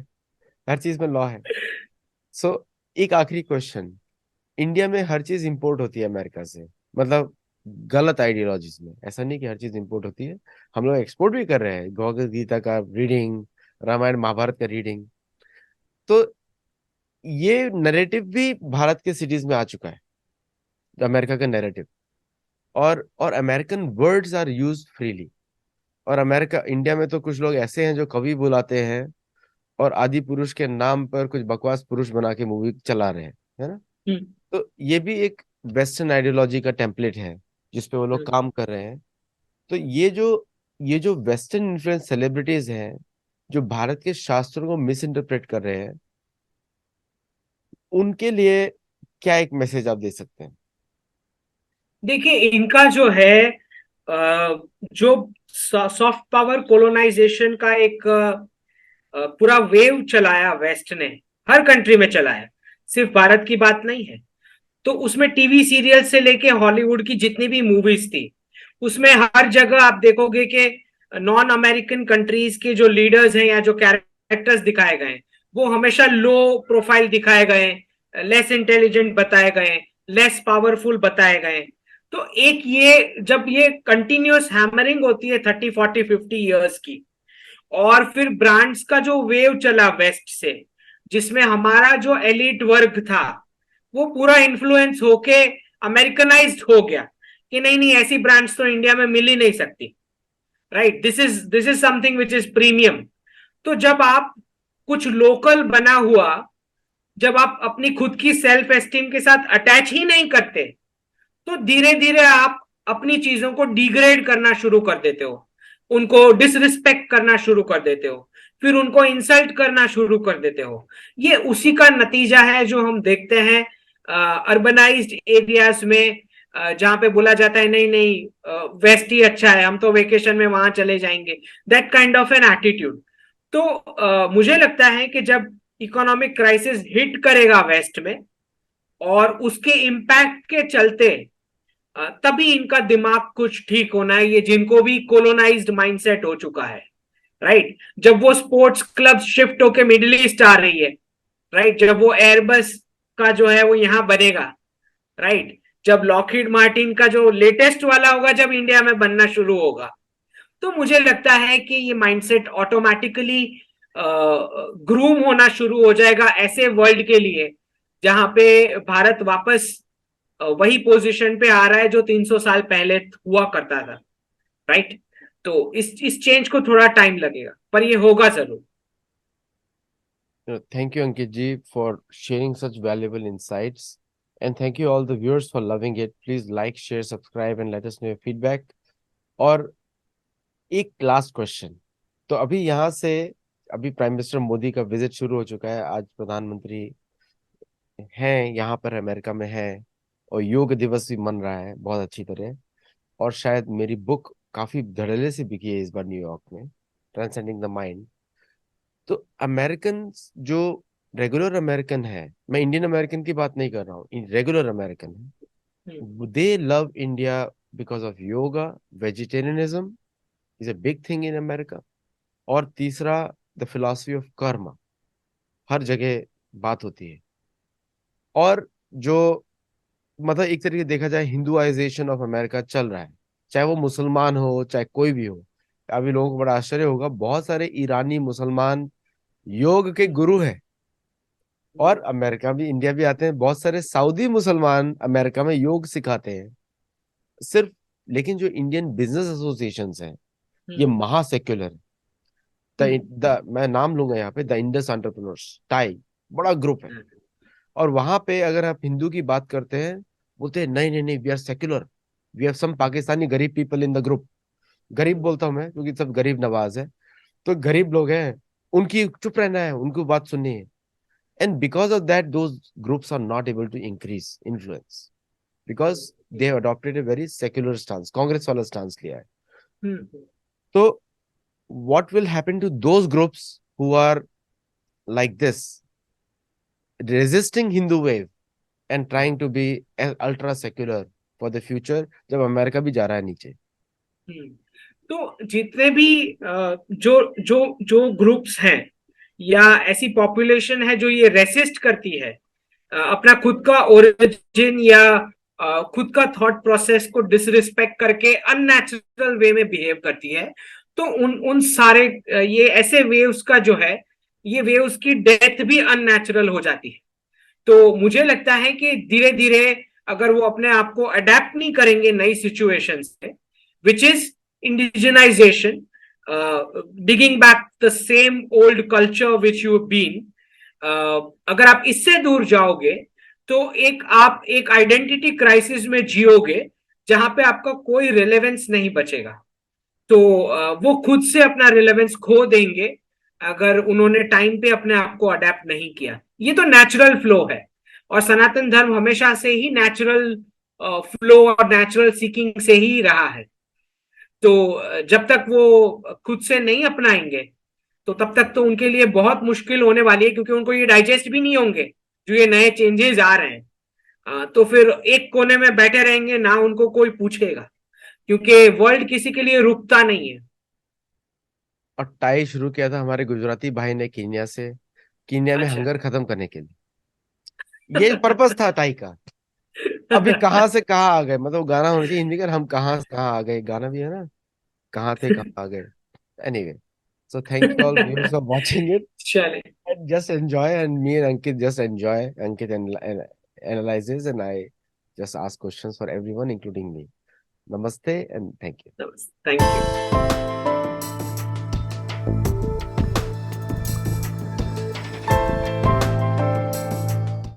हर चीज में लॉ है। सो एक आखिरी क्वेश्चन, इंडिया में हर चीज इंपोर्ट होती है अमेरिका से, मतलब गलत आइडियोलॉजीज में। ऐसा नहीं कि हर चीज इंपोर्ट होती है, हम लोग एक्सपोर्ट भी कर रहे हैं, भगवद गीता का रीडिंग, रामायण महाभारत का रीडिंग। तो ये नैरेटिव भी भारत के सिटीज में आ चुका है, अमेरिका का नैरेटिव। और American words are use freely. और अमेरिका, इंडिया में तो कुछ लोग ऐसे हैं जो कवि बुलाते हैं और आदि पुरुष के नाम पर कुछ बकवास पुरुष बना के मूवी चला रहे हैं, है ना। हम्म, तो ये भी एक वेस्टर्न आइडियोलॉजी का टेम्पलेट है जिसपे वो लोग हम्म। काम कर रहे हैं। तो ये जो वेस्टर्न इन्फ्लुएंस सेलिब्रिटीज हैं, जो भारत के शास्त्रों को मिस इंटरप्रेट कर रहे हैं, उनके लिए क्या एक मैसेज आप दे सकते हैं? देखिए, इनका जो है जो सॉफ्ट पावर कोलोनाइजेशन का एक पूरा वेव चलाया वेस्ट ने, हर कंट्री में चलाया, सिर्फ भारत की बात नहीं है। तो उसमें टीवी सीरियल से लेके हॉलीवुड की जितनी भी मूवीज थी, उसमें हर जगह आप देखोगे कि नॉन अमेरिकन कंट्रीज के जो लीडर्स हैं या जो कैरेक्टर्स दिखाए गए हैं, वो हमेशा लो प्रोफाइल दिखाए गए, लेस इंटेलिजेंट बताए गए, लेस पावरफुल बताए गए। तो एक ये जब ये कंटिन्यूअस हैमरिंग होती है 30 40 50 इयर्स की, और फिर ब्रांड्स का जो वेव चला वेस्ट से, जिसमें हमारा जो एलिट वर्ग था वो पूरा इन्फ्लुएंस होके अमेरिकनाइज्ड हो गया कि नहीं नहीं, ऐसी ब्रांड्स तो इंडिया में मिल ही नहीं सकती, right, this is something which is premium. तो जब आप कुछ लोकल बना हुआ, जब आप अपनी खुद की सेल्फ एस्टीम के साथ अटैच ही नहीं करते, तो धीरे धीरे आप अपनी चीजों को डिग्रेड करना शुरू कर देते हो, उनको डिसरिस्पेक्ट करना शुरू कर देते हो, फिर उनको इंसल्ट करना शुरू कर देते हो। ये उसी का नतीजा है जो हम देखते हैं अर्बनाइज्ड एरियाज में, जहां पे बोला जाता है नहीं नहीं, वेस्ट ही अच्छा है, हम तो वेकेशन में वहां चले जाएंगे, that kind of an attitude. तो मुझे लगता है कि जब इकोनॉमिक क्राइसिस हिट करेगा वेस्ट में, और उसके इम्पैक्ट के चलते तभी इनका दिमाग कुछ ठीक होना है, ये जिनको भी कोलोनाइज्ड माइंडसेट हो चुका है, राइट। जब वो स्पोर्ट्स क्लब शिफ्ट होके मिडिल ईस्ट आ रही है, राइट, जब वो एयरबस का जो है वो यहां बनेगा, राइट, जब लॉकहीड मार्टिन का जो लेटेस्ट वाला होगा जब इंडिया में बनना शुरू होगा, तो मुझे लगता है कि ये माइंडसेट ऑटोमेटिकली ग्रूम होना शुरू हो जाएगा ऐसे वर्ल्ड के लिए जहां पे भारत वापस वही पोजीशन पे आ रहा है जो 300 साल पहले हुआ करता था, राइट। तो इस चेंज को थोड़ा टाइम लगेगा, पर ये होगा जरूर। Thank you, Ankit ji, for sharing such valuable insights. And thank you all the viewers for loving it. Please like, share, subscribe, and let us know your feedback. और एक लास्ट क्वेश्चन। तो अभी यहाँ से, अभी प्राइम मिनिस्टर मोदी का visit शुरू हो चुका है, आज प्रधानमंत्री हैं यहाँ पर, अमेरिका में है, और योग दिवस भी मन रहा है बहुत अच्छी तरह। और शायद मेरी बुक काफी धड़ल्ले से बिकी है इस बार न्यूयॉर्क में, ट्रांसेंडिंग द माइंड। तो अमेरिकन जो रेगुलर अमेरिकन है, मैं इंडियन अमेरिकन की बात नहीं कर रहा हूँ, रेगुलर अमेरिकन है, दे love India because of yoga, vegetarianism is a big thing in America. और तीसरा, द फिलॉसफी ऑफ कर्म, हर जगह बात होती है। और जो मतलब एक तरीके से देखा जाए, हिंदुआइजेशन ऑफ अमेरिका चल रहा है, चाहे वो मुसलमान हो चाहे कोई भी हो। अभी लोगों को बड़ा आश्चर्य होगा, बहुत सारे ईरानी मुसलमान योग के गुरु हैं, और अमेरिका भी, इंडिया भी आते हैं। बहुत सारे सऊदी मुसलमान अमेरिका में योग सिखाते हैं सिर्फ। लेकिन जो इंडियन बिजनेस एसोसिएशन हैं, ये महा सेक्युलर। मैं नाम लूंगा यहाँ पे, द इंडस एंटरप्रेन्योर्स टाई, बड़ा ग्रुप है। और वहां पे अगर आप हिंदू की बात करते हैं, बोलते हैं नहीं नहीं नहीं, we are secular, we have some Pakistani गरीब पीपल इन द ग्रुप। गरीब बोलता हूं मैं क्योंकि सब गरीब नवाज है, तो गरीब लोग हैं, उनकी चुप रहना है, उनको बात सुननी है। And because of that, those groups are not able to increase influence because they have adopted a very secular stance, Congress वाला stance लिया है। तो what will happen to those groups who are like this, resisting Hindu wave and trying to be ultra secular for the future, जब America भी जा रहा है नीचे? तो जितने भी जो जो जो ग्रुप्स हैं या ऐसी पॉपुलेशन है जो ये रेसिस्ट करती है अपना खुद का ओरिजिन या खुद का थॉट प्रोसेस को डिसरिस्पेक्ट करके अननेचुरल वे में बिहेव करती है, तो उन उन सारे ये ऐसे वेव्स का जो है, ये वेव्स की डेथ भी अननेचुरल हो जाती है। तो मुझे लगता है कि धीरे धीरे अगर वो अपने आप को अडेप्ट नहीं करेंगे नई सिचुएशन से, which is indigenization, digging back the same old culture which you been, अगर आप इससे दूर जाओगे तो आप एक आइडेंटिटी क्राइसिस में जियोगे, जहां पे आपका कोई रिलेवेंस नहीं बचेगा। तो वो खुद से अपना रिलेवेंस खो देंगे अगर उन्होंने टाइम पे अपने आप को अडेप्ट नहीं किया। ये तो नेचुरल फ्लो है, और सनातन धर्म हमेशा से ही नेचुरल फ्लो और नेचुरल सीकिंग से ही रहा है। तो जब तक वो खुद से नहीं अपनाएंगे, तो तब तक तो उनके लिए बहुत मुश्किल होने वाली है, क्योंकि उनको ये डाइजेस्ट भी नहीं होंगे जो ये नए चेंजेस आ रहे हैं। तो फिर एक कोने में बैठे रहेंगे, ना उनको कोई पूछेगा, क्योंकि वर्ल्ड किसी के लिए रुकता नहीं है। और टाई शुरू किया था हमारे गुजराती भाई ने कीनिया से, कीनिया में अच्छा। हंगर खत्म करने के लिए। ये पर्पस था टाई का। अभी कहाँ से कहाँ आ गए, मतलब गाना होना चाहिए हिंदी का, हम कहाँ से कहाँ आ गए, गाना भी है ना, कहाँ थे कहाँ आ गए। Anyway, so thank you all viewers for watching it, चले। and just enjoy, and me and Ankit just enjoy. Ankit and analyzes, and I just ask questions for everyone including me. Namaste and thank you. Thank you.